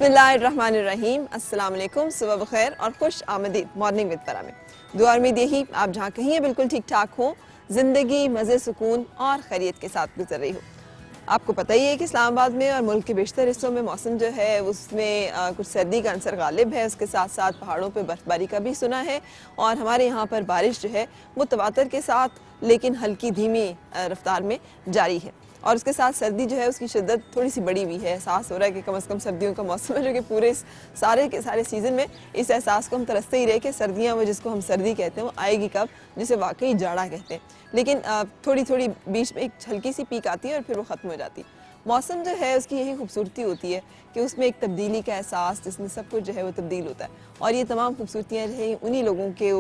बिस्मिल्लाहिर्रहमानिर्रहीम, अस्सलाम वालेकुम, सुबह बखैर और खुश आमदीद मॉर्निंग विद परा में। दुआ उम्मीद यही आप जहाँ कहीं हैं बिल्कुल ठीक ठाक हों, ज़िंदगी मज़े सुकून और खैरियत के साथ गुजर रही हो। आपको पता ही है कि इस्लामाबाद में और मुल्क के बेशतर हिस्सों में मौसम जो है उसमें कुछ सर्दी का अंसर गालिब है। उसके साथ साथ पहाड़ों पे बर्फ़बारी का भी सुना है और हमारे यहाँ पर बारिश जो है वो तवातर के साथ लेकिन हल्की धीमी रफ्तार में जारी है। और उसके साथ सर्दी जो है उसकी शिद्दत थोड़ी सी बढ़ी हुई है। एहसास हो रहा है कि कम से कम सर्दियों का मौसम है, जो कि पूरे सारे के सारे सीज़न में इस एहसास को हम तरसते ही रहे कि सर्दियाँ वो जिसको हम सर्दी कहते हैं वो आएगी कब, जिसे वाकई जाड़ा कहते हैं। लेकिन थोड़ी थोड़ी बीच में एक हल्की सी पीक आती है और फिर वो ख़त्म हो जाती है। मौसम जो है उसकी यही खूबसूरती होती है कि उसमें एक तब्दीली का एहसास, जिसमें सब कुछ जो है वो तब्दील होता है। और ये तमाम खूबसूरतियाँ जो है उन्हीं लोगों के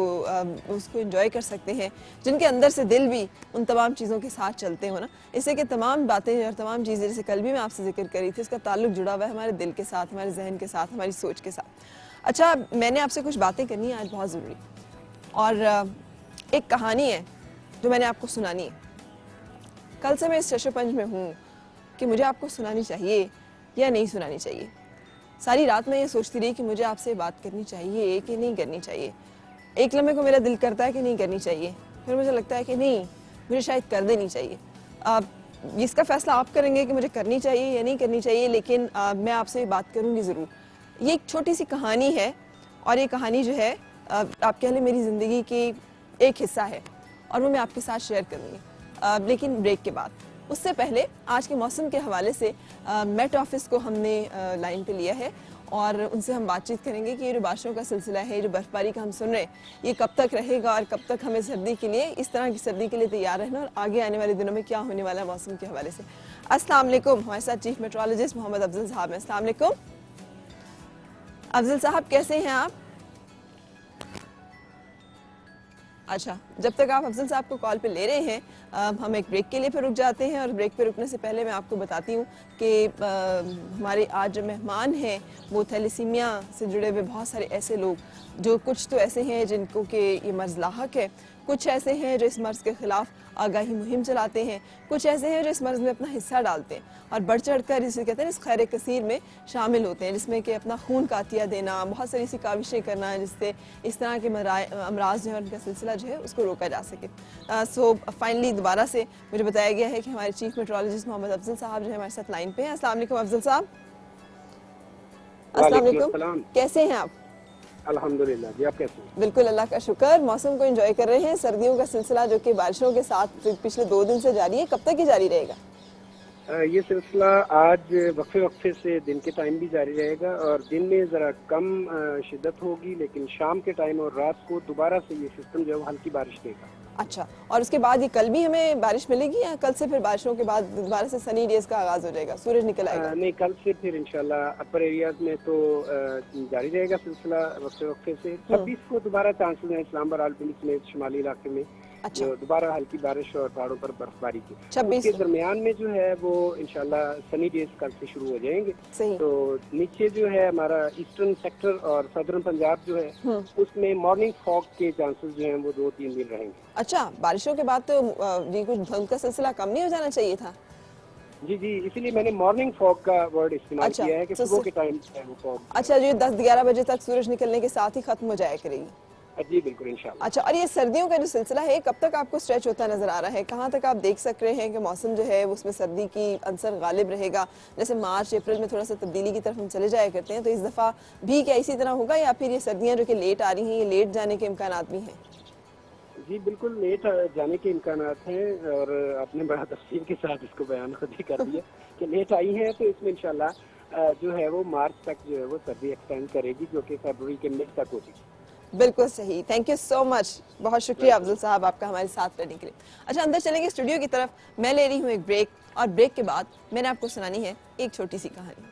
उसको एंजॉय कर सकते हैं जिनके अंदर से दिल भी उन तमाम चीज़ों के साथ चलते हो ना। इससे कि तमाम बातें और तमाम चीज़ें जैसे कल भी मैं आपसे जिक्र करी थी, उसका ताल्लुक जुड़ा हुआ है हमारे दिल के साथ, हमारे जहन के साथ, हमारी सोच के साथ। अच्छा, मैंने आपसे कुछ बातें करनी है आज बहुत ज़रूरी, और एक कहानी है जो मैंने आपको सुनानी है। कल से मैं इस शशोपंज में हूँ कि मुझे आपको सुनानी चाहिए या नहीं सुनानी चाहिए। सारी रात मैं ये सोचती रही कि मुझे आपसे बात करनी चाहिए कि नहीं करनी चाहिए। एक लम्हे को मेरा दिल करता है कि नहीं करनी चाहिए, फिर मुझे लगता है कि नहीं, मुझे शायद कर देनी चाहिए। इसका फ़ैसला आप करेंगे कि मुझे करनी चाहिए या नहीं करनी चाहिए, लेकिन मैं आपसे बात करूँगी ज़रूर। ये एक छोटी सी कहानी है और ये कहानी जो है आप कह लें मेरी ज़िंदगी की एक हिस्सा है और वो मैं आपके साथ शेयर करूँगी, लेकिन ब्रेक के बाद। उससे पहले आज के मौसम के हवाले से मेट ऑफिस को हमने लाइन पे लिया है और उनसे हम बातचीत करेंगे कि ये जो बारिशों का सिलसिला है, जो बर्फ़बारी का हम सुन रहे हैं, ये कब तक रहेगा और कब तक हमें सर्दी के लिए, इस तरह की सर्दी के लिए तैयार रहना और आगे आने वाले दिनों में क्या होने वाला है मौसम के हवाले से। अस्सलाम वालेकुम, हमारे साथ चीफ मेट्रोलॉजिस्ट मोहम्मद अफजल साहब हैं। अस्सलाम वालेकुम अफजल साहब, कैसे हैं आप? अच्छा, जब तक आप अफजल साहब को कॉल पे ले रहे हैं, हम एक ब्रेक के लिए फिर रुक जाते हैं। और ब्रेक पे रुकने से पहले मैं आपको बताती हूँ कि हमारे आज जो मेहमान हैं वो थैलेसीमिया से जुड़े हुए बहुत सारे ऐसे लोग, जो कुछ तो ऐसे हैं जिनको कि ये मर्ज़ लाहक है, कुछ ऐसे हैं जो इस मर्ज़ के ख़िलाफ़ आगाही मुहिम चलाते हैं, कुछ ऐसे हैं जो इस मर्ज़ में अपना हिस्सा डालते हैं और बढ़ चढ़ कर इसे कहते हैं इस खैर कसीर में शामिल होते हैं, जिसमें कि अपना खून का अतिया देना, बहुत सारी ऐसी काविशें करना जिससे इस तरह के अमराज जो है उनका सिलसिला जो है उसको रोका जा सके। सो फाइनली दोबारा से मुझे बताया गया है कि हमारे चीफ मेट्रोलॉजिस्ट मोहम्मद अफजल साहब जो है हमारे साथ लाइन पे हैं। अस्सलाम वालेकुम अफजल साहब। अस्सलाम वालेकुम, कैसे हैं आप? अल्हम्दुलिल्लाह जी, आप कैसे हैं? बिल्कुल, अल्लाह का शुक्र। मौसम को एंजॉय कर रहे हैं। सर्दियों का सिलसिला जो कि बारिशों के साथ पिछले 2 दिन से जारी है, कब तक ही जारी रहेगा? ये सिलसिला आज वक्फे वक्फे से दिन के टाइम भी जारी रहेगा और दिन में ज़रा कम शिद्दत होगी, लेकिन शाम के टाइम और रात को दोबारा से ये सिस्टम जो है हल्की बारिश देगा। अच्छा, और उसके बाद ये कल भी हमें बारिश मिलेगी या कल से फिर बारिशों के बाद दोबारा से सनी डेज का आगाज़ हो जाएगा, सूरज निकल आएगा? नहीं, कल से फिर इंशाल्लाह अपर एरियाज में तो जारी रहेगा सिलसिला वक्फे वक्फे से। 26 को दोबारा चांसेस हैं इस्लामाबाद, रावलपिंडी समेत शुमाली इलाके में अच्छा, जो दोबारा हल्की बारिश और पहाड़ों पर बर्फबारी की। 26 उसके दरमियान में जो है वो इंशाल्लाह सनी डेज कल से शुरू हो जाएंगे। सही। तो नीचे जो है हमारा ईस्टर्न सेक्टर और सदर्न पंजाब जो है उसमें मॉर्निंग फॉग के चांसेस जो हैं वो 2-3 दिन रहेंगे। अच्छा, बारिशों के बाद तो जी कुछ धुंध का सिलसिला कम नहीं हो जाना चाहिए था? जी जी, इसीलिए मैंने मॉर्निंग फॉग का वर्ड इस्तेमाल अच्छा, किया है कि तो सुबह के टाइम वो फॉग। अच्छा, जो 10-11 बजे तक सूरज निकलने के साथ ही खत्म हो जाया करेगी? जी बिल्कुल, इंशाल्लाह। अच्छा, और ये सर्दियों का जो सिलसिला है कब तक आपको स्ट्रेच होता नजर आ रहा है? कहाँ तक आप देख सक रहे हैं कि मौसम जो है उसमें सर्दी की अंसर गालिब रहेगा? जैसे मार्च अप्रैल में थोड़ा सा तब्दीली की तरफ हम चले जाया करते हैं, तो इस दफ़ा भी क्या इसी तरह होगा या फिर ये सर्दियाँ जो कि लेट आ रही हैं, ये लेट जाने के इम्कान भी हैं? जी बिल्कुल, लेट जाने के इम्कानात हैं और आपने बड़ा तफसील के साथ इसको बयान खुद ही कर दिया कि लेट आई हैं। तो इसमें इंशाल्लाह जो है वो मार्च तक जो है वो सर्दी एक्सटेंड करेगी, जो कि फरवरी के मिड तक होगी। बिल्कुल सही, थैंक यू सो मच, बहुत शुक्रिया अफजल साहब आपका हमारे साथ रहने के लिए। अच्छा, अंदर चलेंगे स्टूडियो की तरफ। मैं ले रही हूँ एक ब्रेक और ब्रेक के बाद मैंने आपको सुनानी है एक छोटी सी कहानी।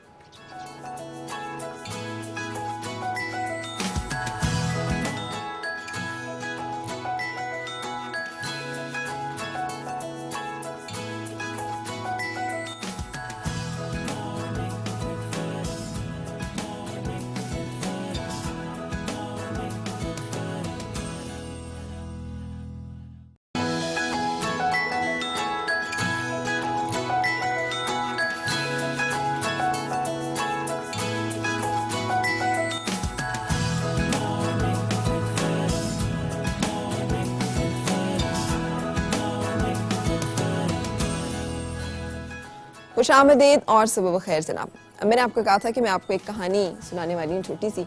खुशामदीद और सुबह बखैर जनाब। मैंने आपको कहा था कि मैं आपको एक कहानी सुनाने वाली हूँ, छोटी सी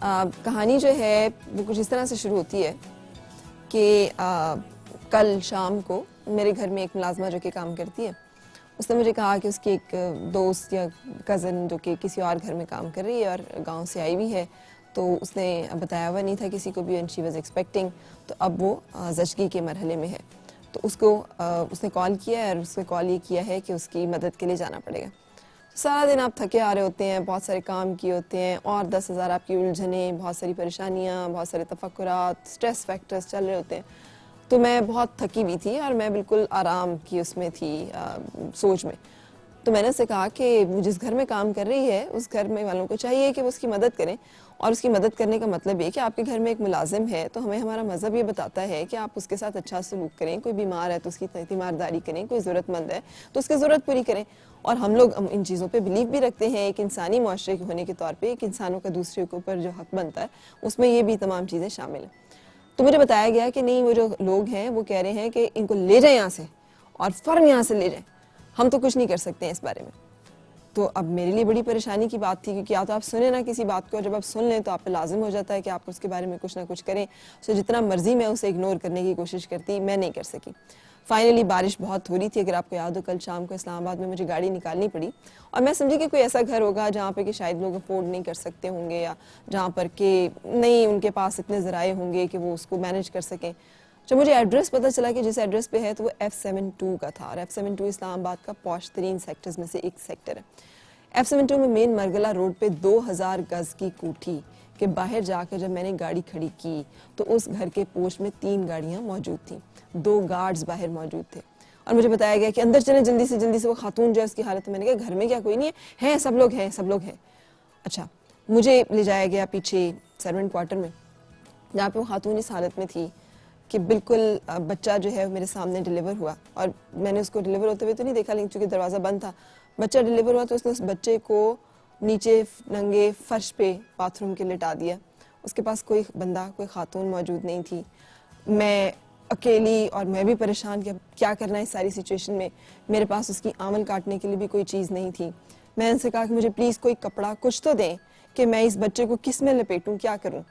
कहानी जो है वो कुछ इस तरह से शुरू होती है कि कल शाम को मेरे घर में एक मुलाजमा जो कि काम करती है, उसने मुझे कहा कि उसकी एक दोस्त या कज़न जो कि किसी और घर में काम कर रही है और गांव से आई हुई है, तो उसने बताया हुआ नहीं था किसी को भी, एंड शी वाज एक्सपेक्टिंग। तो अब वो ज़चगी के मरहले में है, तो उसको उसने कॉल किया है और उसने कॉल ये किया है कि उसकी मदद के लिए जाना पड़ेगा। सारा दिन आप थके आ रहे होते हैं, बहुत सारे काम किए होते हैं और 10,000 आपकी उलझनें, बहुत सारी परेशानियाँ, बहुत सारे तफक्कुरात, स्ट्रेस फैक्टर्स चल रहे होते हैं। तो मैं बहुत थकी हुई थी और मैं बिल्कुल आराम की उसमें थी, सोच में। तो मैंने उससे कहा कि वो जिस घर में काम कर रही है उस घर में वालों को चाहिए कि वो उसकी मदद करें, और उसकी मदद करने का मतलब ये कि आपके घर में एक मुलाजिम है तो हमें हमारा मज़हब ये बताता है कि आप उसके साथ अच्छा सलूक करें, कोई बीमार है तो उसकी तीमारदारी करें, कोई ज़रूरतमंद है तो उसकी ज़रूरत पूरी करें। और हम लोग इन चीज़ों पे बिलीव भी रखते हैं, एक इंसानी माशरे के होने के तौर पे एक इंसानों का दूसरे के ऊपर जो हक बनता है उसमें ये भी तमाम चीज़ें शामिल हैं। तो मुझे बताया गया कि नहीं, वो जो लोग हैं वो कह रहे हैं कि इनको ले जाएं यहाँ से और फ़ौरन यहाँ से ले जाएं, हम तो कुछ नहीं कर सकते हैं इस बारे में। तो अब मेरे लिए बड़ी परेशानी की बात थी, क्योंकि या तो आप सुने ना किसी बात को, और जब आप सुन लें तो आप पे लाजिम हो जाता है कि आप उसके बारे में कुछ ना कुछ करें। सो जितना मर्जी मैं उसे इग्नोर करने की कोशिश करती, मैं नहीं कर सकी। फाइनली बारिश बहुत हो रही थी, अगर आपको याद हो कल शाम को इस्लामाबाद में मुझे गाड़ी निकालनी पड़ी, और मैं समझी कि कोई ऐसा घर होगा जहाँ पे कि शायद लोग अफोर्ड नहीं कर सकते होंगे, या जहाँ पर कि नहीं उनके पास इतने ज़राए होंगे कि वो उसको मैनेज कर सकें। जब मुझे एड्रेस पता चला कि जिस एड्रेस पे है तो वो F72 का था, और F72 इस्लामाबाद का पॉश तरीन सेक्टर्स में से एक सेक्टर है। F72 में मेन मरगला रोड पे 2000 गज की कोठी के बाहर जाकर जब मैंने गाड़ी खड़ी की तो उस घर के पोर्च में 3 गाड़ियां मौजूद थीं, 2 गार्ड्स बाहर मौजूद थे, और मुझे बताया गया कि अंदर चले जल्दी से। वो खातून जो है उसकी हालत में, मैंने कहा घर में क्या कोई नहीं है, सब लोग हैं। अच्छा, मुझे ले जाया गया पीछे सर्वेंट क्वार्टर में, जहाँ पे वो खातून इस हालत में थी कि बिल्कुल बच्चा जो है मेरे सामने डिलीवर हुआ, और मैंने उसको डिलीवर होते हुए तो नहीं देखा, लेकिन चूंकि दरवाज़ा बंद था, बच्चा डिलीवर हुआ तो उसने उस बच्चे को नीचे नंगे फर्श पे बाथरूम के लिटा दिया। उसके पास कोई बंदा, कोई खातून मौजूद नहीं थी। मैं अकेली, और मैं भी परेशान कि क्या करना है इस सारी सिचुएशन में। मेरे पास उसकी आंवल काटने के लिए भी कोई चीज़ नहीं थी। मैं उनसे कहा कि मुझे प्लीज़ कोई कपड़ा कुछ तो दें कि मैं इस बच्चे को किस में लपेटूं, क्या करूं।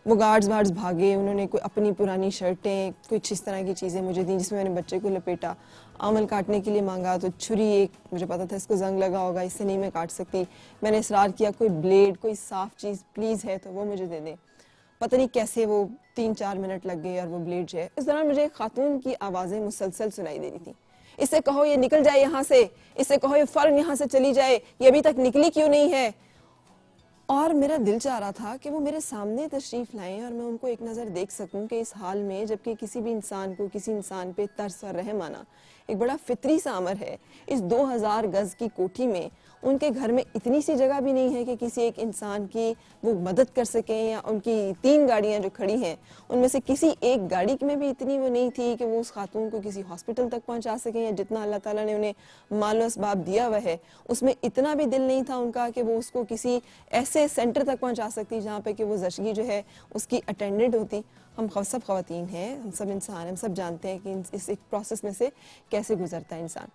वो गार्ड्स भागे, उन्होंने कोई अपनी पुरानी शर्टें, कुछ इस तरह की चीज़ें मुझे दी जिसमें मैंने बच्चे को लपेटा। आंवल काटने के लिए मांगा तो छुरी, एक मुझे पता था इसको जंग लगा होगा, इससे नहीं मैं काट सकती। मैंने इसरार किया कोई ब्लेड, कोई साफ चीज़ प्लीज़ है तो वो मुझे दे दें। पता नहीं कैसे वो 3-4 मिनट लग गए और वो ब्लेड जो है, इस दौरान मुझे एक खातून की आवाज़ें मुसलसल सुनाई दे रही थी। इससे कहो ये निकल जाए यहाँ से, इससे कहो ये फ़ौरन यहाँ से चली जाए, ये अभी तक निकली क्यों नहीं है। और मेरा दिल चाह रहा था कि वो मेरे सामने तशरीफ़ लाएं और मैं उनको एक नज़र देख सकूं कि इस हाल में, जबकि किसी भी इंसान को किसी इंसान पे तरस और रहम आना एक बड़ा फितरी सा अमर है, इस 2000 गज़ की कोठी में उनके घर में इतनी सी जगह भी नहीं है कि किसी एक इंसान की वो मदद कर सकें, या उनकी 3 गाड़ियां जो खड़ी हैं उनमें से किसी एक गाड़ी में भी इतनी वो नहीं थी कि वो उस खातून को किसी हॉस्पिटल तक पहुंचा सकें, या जितना अल्लाह ताला ने उन्हें मालो असबाब दिया हुआ है उसमें इतना भी दिल नहीं था उनका कि वो उसको किसी ऐसे सेंटर तक पहुंचा सकती जहाँ पे कि वो ज़चगी जो है उसकी अटेंडेंट होती। हम सब ख़वातीन हैं, हम सब इंसान, हम सब जानते हैं कि इस एक प्रोसेस में से कैसे गुजरता है इंसान।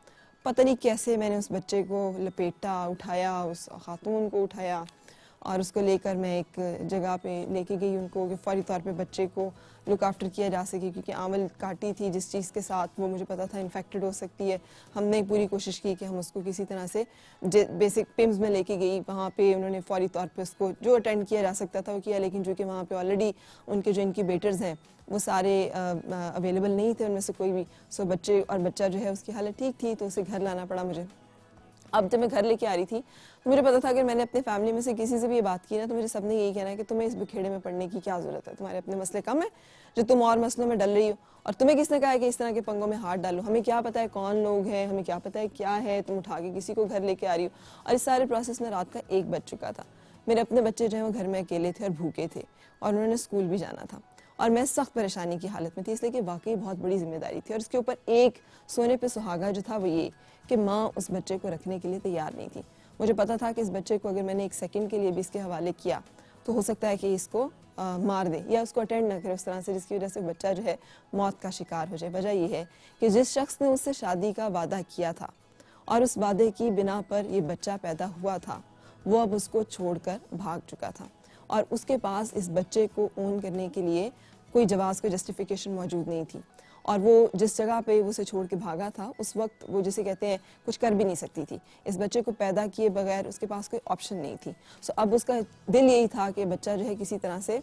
पता नहीं कैसे मैंने उस बच्चे को लपेटा, उठाया, उस खातून को उठाया और उसको लेकर मैं एक जगह पे लेके गई उनको, कि फौरी तौर पे बच्चे को लुक आफ्टर किया जा सके, क्योंकि आंवल काटी थी जिस चीज़ के साथ वो मुझे पता था इन्फेक्टेड हो सकती है। हमने पूरी कोशिश की कि हम उसको किसी तरह से बेसिक पिम्स में लेके गई, वहाँ पे उन्होंने फौरी तौर पे उसको जो अटेंड किया जा सकता था वो किया, लेकिन चूँकि वहाँ पे ऑलरेडी उनके जो इनक्यूबेटर्स हैं वो सारे अवेलेबल नहीं थे उनमें से कोई भी। सो बच्चा जो है उसकी हालत ठीक थी, तो उसे घर लाना पड़ा मुझे। अब जब मैं घर लेके आ रही थी तो मुझे पता था अगर मैंने अपने फैमिली में से किसी से भी ये बात की ना तो मुझे सबने यही कहना है कि तुम्हें इस बिखेड़े में पड़ने की क्या ज़रूरत है, तुम्हारे अपने मसले कम है जो तुम और मसलों में डल रही हो, और तुम्हें किसने कहा है कि इस तरह के पंगों में हाथ डालो। हमें क्या पता है कौन लोग हैं, हमें क्या पता है क्या है, तुम उठा के किसी को घर लेके आ रही हो। और इस सारे प्रोसेस में रात का 1 बज चुका था। मेरे अपने बच्चे जो है वो घर में अकेले थे और भूखे थे, और उन्होंने स्कूल भी जाना था, और मैं सख्त परेशानी की हालत में थी, इसलिए कि वाकई बहुत बड़ी जिम्मेदारी थी। और इसके ऊपर एक सोने पे सुहागा जो था वो ये कि माँ उस बच्चे को रखने के लिए तैयार नहीं थी। मुझे पता था कि इस बच्चे को अगर मैंने 1 सेकंड के लिए भी इसके हवाले किया तो हो सकता है कि इसको मार दे या उसको अटेंड ना करे उस तरह से, जिसकी वजह से बच्चा जो है मौत का शिकार हो जाए। वजह यह है कि जिस शख्स ने उससे शादी का वादा किया था और उस वादे की बिना पर ये बच्चा पैदा हुआ था, वो अब उसको छोड़कर भाग चुका था और उसके पास इस बच्चे को ओन करने के लिए कोई जवाब, कोई जस्टिफिकेशन मौजूद नहीं थी। और वो जिस जगह पे वो उसे छोड़ के भागा था उस वक्त वो जिसे कहते हैं कुछ कर भी नहीं सकती थी। इस बच्चे को पैदा किए बगैर उसके पास कोई ऑप्शन नहीं थी। सो अब उसका दिल यही था कि बच्चा जो है किसी तरह से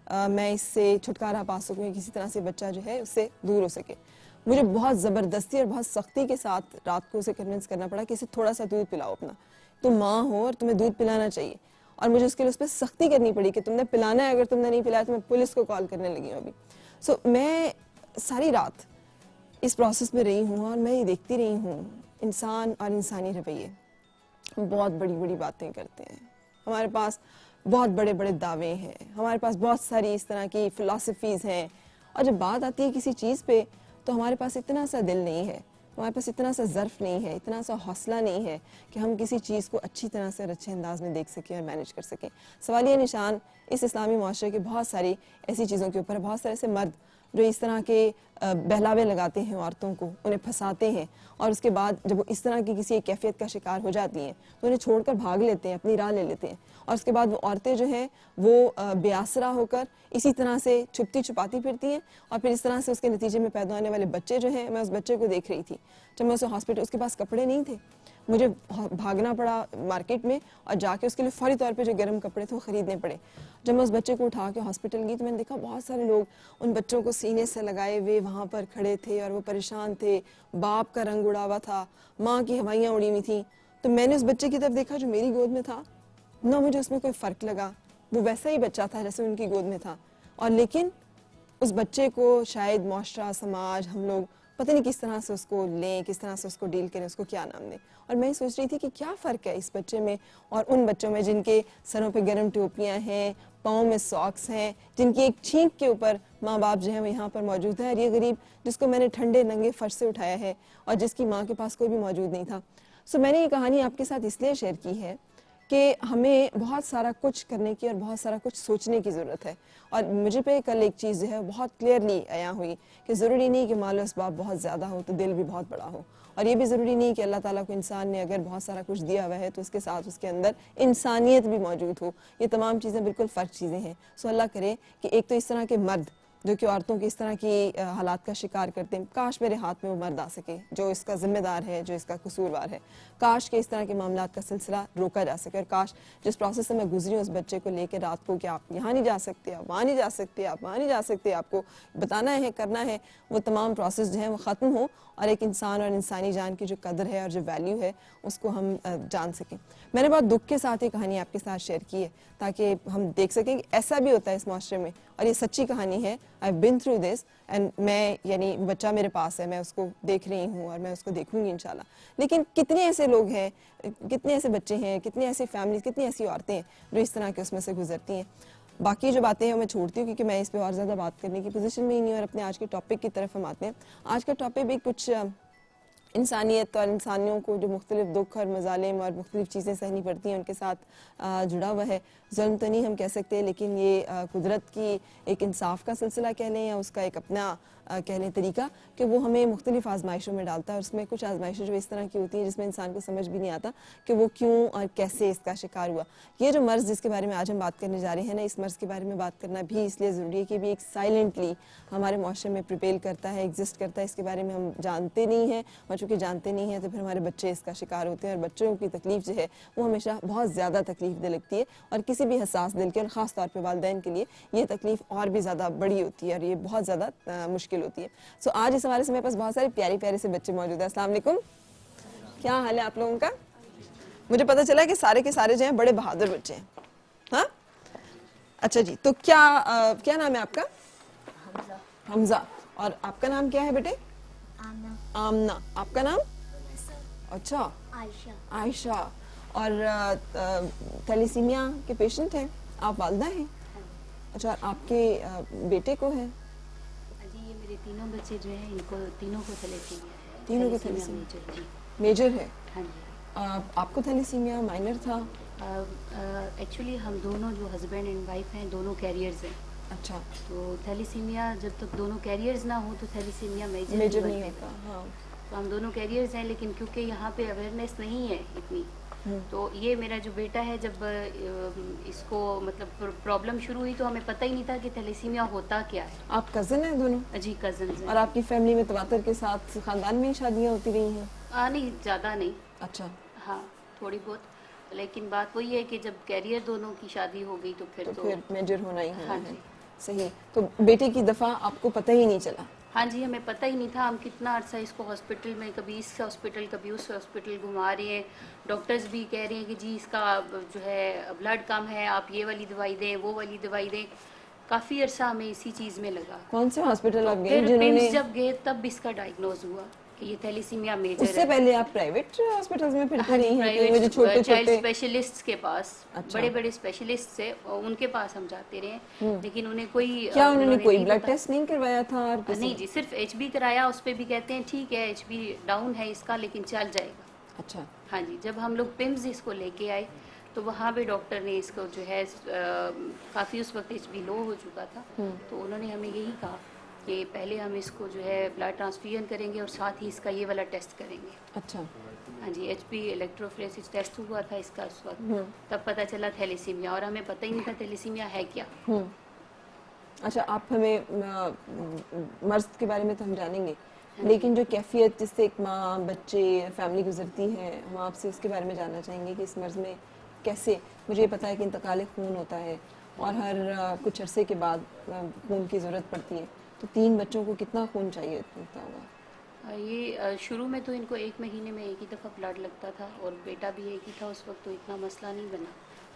मैं इससे छुटकारा पा सकूँ, किसी तरह से बच्चा जो है उससे दूर हो सके। मुझे बहुत ज़बरदस्ती और बहुत सख्ती के साथ रात को उसे कन्विंस करना पड़ा कि इसे थोड़ा सा दूध पिलाओ अपना, तुम माँ हो और तुम्हें दूध पिलाना चाहिए। और मुझे उसके लिए उस पर सख्ती करनी पड़ी कि तुमने पिलाना है, अगर तुमने नहीं पिलाया तो मैं पुलिस को कॉल करने लगी हूँ अभी। सो मैं सारी रात इस प्रोसेस में रही हूँ और मैं ये देखती रही हूँ इंसान और इंसानी रवैये बहुत बड़ी बड़ी बातें करते हैं। हमारे पास बहुत बड़े बड़े दावे हैं, हमारे पास बहुत सारी इस तरह की फ़िलासफ़ीज़ हैं, और जब बात आती है किसी चीज़ पे तो हमारे पास इतना सा दिल नहीं है, हमारे पास इतना सा ज़र्फ़ नहीं है, इतना सा हौसला नहीं है कि हम किसी चीज़ को अच्छी तरह से और अच्छे अंदाज में देख सकें और मैनेज कर सकें। सवालिया निशान इस इस्लामी माशरे के बहुत सारी ऐसी चीज़ों के ऊपर, बहुत सारे ऐसे मर्द जो इस तरह के बहलावे लगाते हैं औरतों को, उन्हें फंसाते हैं और उसके बाद जब वो इस तरह की किसी एक कैफियत का शिकार हो जाती हैं तो उन्हें छोड़कर भाग लेते हैं, अपनी राह ले लेते हैं। और उसके बाद वो औरतें जो हैं वो बेआसरा होकर इसी तरह से छुपती छुपाती फिरती हैं और फिर इस तरह से उसके नतीजे में पैदा होने वाले बच्चे जो हैं, मैं उस बच्चे को देख रही थी जब मैं उसे हॉस्पिटल, उसके पास कपड़े नहीं थे, मुझे भागना पड़ा मार्केट में और जाके उसके लिए फौरी तौर पे जो गर्म कपड़े थे वो ख़रीदने पड़े। जब मैं उस बच्चे को उठा के हॉस्पिटल गई तो मैंने देखा बहुत सारे लोग उन बच्चों को सीने से लगाए हुए वहाँ पर खड़े थे और वो परेशान थे, बाप का रंग उड़ा हुआ था, माँ की हवाइयाँ उड़ी हुई थी। तो मैंने उस बच्चे की तरफ देखा जो मेरी गोद में था, ना मुझे उसमें कोई फ़र्क लगा, वो वैसा ही बच्चा था जैसे उनकी गोद में था। और लेकिन उस बच्चे को शायद माशरा, समाज, हम लोग पता नहीं किस तरह से उसको लें, किस तरह से उसको डील करें, उसको क्या नाम दें। और मैं सोच रही थी कि क्या फ़र्क है इस बच्चे में और उन बच्चों में जिनके सरों पे गर्म टोपियाँ हैं, पाँव में सॉक्स हैं, जिनकी एक छींक के ऊपर माँ बाप जो है वो यहाँ पर मौजूद है, और ये गरीब जिसको मैंने ठंडे नंगे फर्श से उठाया है और जिसकी माँ के पास कोई भी मौजूद नहीं था। सो मैंने ये कहानी आपके साथ इसलिए शेयर की है कि हमें बहुत सारा कुछ करने की और बहुत सारा कुछ सोचने की ज़रूरत है। और मुझे पे कल एक चीज़ जो है बहुत क्लियरली आया हुई कि ज़रूरी नहीं कि मालो इसबाब बहुत ज़्यादा हो तो दिल भी बहुत बड़ा हो, और ये भी ज़रूरी नहीं कि अल्लाह ताला को इंसान ने अगर बहुत सारा कुछ दिया हुआ है तो उसके साथ उसके अंदर इंसानियत भी मौजूद हो। ये तमाम चीज़ें बिल्कुल फ़र्क चीज़ें हैं। सो अल्लाह करे कि एक तो इस तरह के मर्द जो कि औरतों की इस तरह की हालात का शिकार करते हैं, काश मेरे हाथ में वो मर्द आ सके जो इसका ज़िम्मेदार है, जो इसका कसूरवार है। काश के इस तरह के मामलात का सिलसिला रोका जा सके, और काश जिस प्रोसेस से मैं गुजरी हूँ उस बच्चे को लेकर रात को कि आप यहाँ नहीं जा सकते, आप वहाँ नहीं जा सकते, आप वहाँ नहीं जा सकते, आपको बताना है, करना है, वो तमाम प्रोसेस जो है वो ख़त्म हो और एक इंसान और इंसानी जान की जो कदर है और जो वैल्यू है उसको हम जान सकें। मैंने बहुत दुख के साथ ये कहानी आपके साथ शेयर की है ताकि हम देख सकें कि ऐसा भी होता है इस माशरे में, और ये सच्ची कहानी है। I have been through this and मैं यानी बच्चा मेरे पास है, मैं उसको देख रही हूँ और मैं उसको देखूंगी इंशाल्लाह। लेकिन कितने ऐसे लोग हैं, कितने ऐसे बच्चे हैं, कितनी ऐसी फैमिली, कितनी ऐसी औरतें हैं जो इस तरह के उसमें से गुजरती हैं। बाकी जो बातें हैं मैं छोड़ती हूँ क्योंकि मैं इस पर और ज़्यादा बात करने की पोजीशन में ही नहीं, और अपने आज के टॉपिक की तरफ हम आते हैं। आज का टॉपिक भी कुछ इंसानियत और इंसानियों को जो मुख्तलिफ दुख और मज़ालिम और मुख्तलिफ चीज़ें सहनी पड़ती हैं उनके साथ जुड़ा हुआ है। ज़ुल्म तो नहीं हम कह सकते, लेकिन ये कुदरत की एक इंसाफ का सिलसिला कह लें या उसका एक अपना कह लें तरीका कि वो हमें मुख्तलिफ आजमाइशों में डालता है। और उसमें कुछ आजमाइशें जो इस तरह की होती हैं जिसमें इंसान को समझ भी नहीं आता कि वो क्यों और कैसे इसका शिकार हुआ। ये जो मर्ज़ जिसके बारे में आज हम बात करने जा रहे हैं ना, इस मर्ज़ के बारे में बात करना भी इसलिए ज़रूरी है कि भी एक साइलेंटली हमारे माशरे में प्रिपेल करता है, एग्जिस्ट करता है। इसके बारे में हम जानते नहीं हैं, और चूँकि जानते नहीं हैं तो फिर हमारे बच्चे इसका शिकार होते हैं, और बच्चों की तकलीफ़ जो है वो हमेशा बहुत ज़्यादा तकलीफ़ दे लगती है, और किसी भी हसास दिल के और ख़ास तौर पे वालिदैन के लिए ये तकलीफ़ और भी ज़्यादा बड़ी होती है और ये बहुत ज़्यादा मुश्किल होती है। सो आज इस हवाले से मेरे पास बहुत सारे प्यारे प्यारे से बच्चे मौजूद हैं। अस्सलाम वालेकुम, क्या हाल है आप लोगों का? मुझे पता चला कि सारे के सारे जो हैं बड़े बहादुर बच्चे हैं। हाँ, अच्छा जी, तो क्या नाम है आपका? हमजा। हमजा। और आपका नाम क्या है बेटे? आमना। आमना। आपका नाम? अच्छा, आयशा। आयशा। और थैलेसीमिया के पेशेंट हैं, आप वालिदा हैं? अच्छा, और आपके बेटे को है? जी, ये मेरे तीनों बच्चे जो हैं इनको तीनों को थैलेसीमिया है। तीनों को थैलेसीमिया मेजर जी। मेजर है? हाँ जी। आपको थैलेसीमिया माइनर था? एक्चुअली हम दोनों जो हस्बैंड एंड वाइफ हैं दोनों कैरियर्स हैं। अच्छा, तो थैलेसीमिया जब तक दोनों कैरियर्स ना हो तो थैलेसीमिया मेजर मेजर नहीं नहीं बनता। होता। हाँ, तो हम दोनों कैरियर्स हैं, लेकिन क्योंकि यहाँ पे अवेयरनेस नहीं है इतनी, तो ये मेरा जो बेटा है, जब इसको मतलब प्रॉब्लम शुरू हुई तो हमें पता ही नहीं था कि थैलेसीमिया होता क्या है। आप कजिन हैं दोनों? जी कजन और आपकी फैमिली में तवातर के साथ खानदान में ही शादियां होती रही हैं? नहीं, ज़्यादा नहीं। अच्छा, हाँ, थोड़ी बहुत। लेकिन बात वही है कि जब कैरियर दोनों की शादी हो गई तो तो फिर मेजर होना ही होना हाँ है। जी। सही। तो बेटे की दफा आपको पता ही नहीं चला? हाँ जी, हमें पता ही नहीं था। हम कितना अर्सा इसको हॉस्पिटल में, कभी इस हॉस्पिटल कभी उस हॉस्पिटल घुमा रहे हैं। डॉक्टर्स भी कह रहे हैं कि जी इसका जो है ब्लड कम है, आप ये वाली दवाई दें, वो वाली दवाई दें। काफ़ी अरसा हमें इसी चीज़ में लगा। कौन से हॉस्पिटल आप गए फिर जिन्होंने? पिम्स जब गए तब इसका डायग्नोज हुआ कि ये थैलेसीमिया मेजर उससे है। पहले आप प्राइवेट हॉस्पिटल्स में फिरती हाँ जी, रही हैं कि वो जो प्राइवेट छोटे चाइल्ड छोटे? स्पेशलिस्ट के पास, अच्छा। बड़े बड़े स्पेशलिस्ट से, उनके पास हम जाते रहे, लेकिन उन्हें कोई क्या उन्होंने कोई नहीं ब्लड बता- टेस्ट नहीं करवाया था? और किसी नहीं जी, सिर्फ HB कराया। उस पर भी कहते हैं ठीक है HB डाउन है इसका, लेकिन चल जाएगा। अच्छा, हाँ जी, जब हम लोग पिम्स इसको लेके आए तो वहाँ पे डॉक्टर ने इसको जो है काफ़ी, उस वक्त HB लो हो चुका था, तो उन्होंने हमें यही कहा कि पहले हम इसको जो है ब्लड ट्रांसफ्यूजन करेंगे और साथ ही इसका ये वाला टेस्ट करेंगे। अच्छा। हाँ जी, HB इलेक्ट्रोफोरेसिस टेस्ट हुआ था इसका उस वक्त, तब पता चला थैलेसीमिया, और हमें पता ही नहीं था थैलेसीमिया है क्या। अच्छा, आप हमें मर्ज के बारे में तो हम जानेंगे, लेकिन जो कैफियत जिससे एक माँ, बच्चे, फैमिली गुजरती है, हम आपसे उसके बारे में जानना चाहेंगे कि इस मर्ज में कैसे। मुझे ये पता है कि इंतकाल खून होता है और हर कुछ अरसे के बाद खून की ज़रूरत पड़ती है, तो 3 बच्चों को कितना खून चाहिए होता होगा? ये शुरू में तो इनको 1 महीने में एक ही दफ़ा ब्लड लगता था, और बेटा भी एक ही था उस वक्त, तो इतना मसला नहीं बना।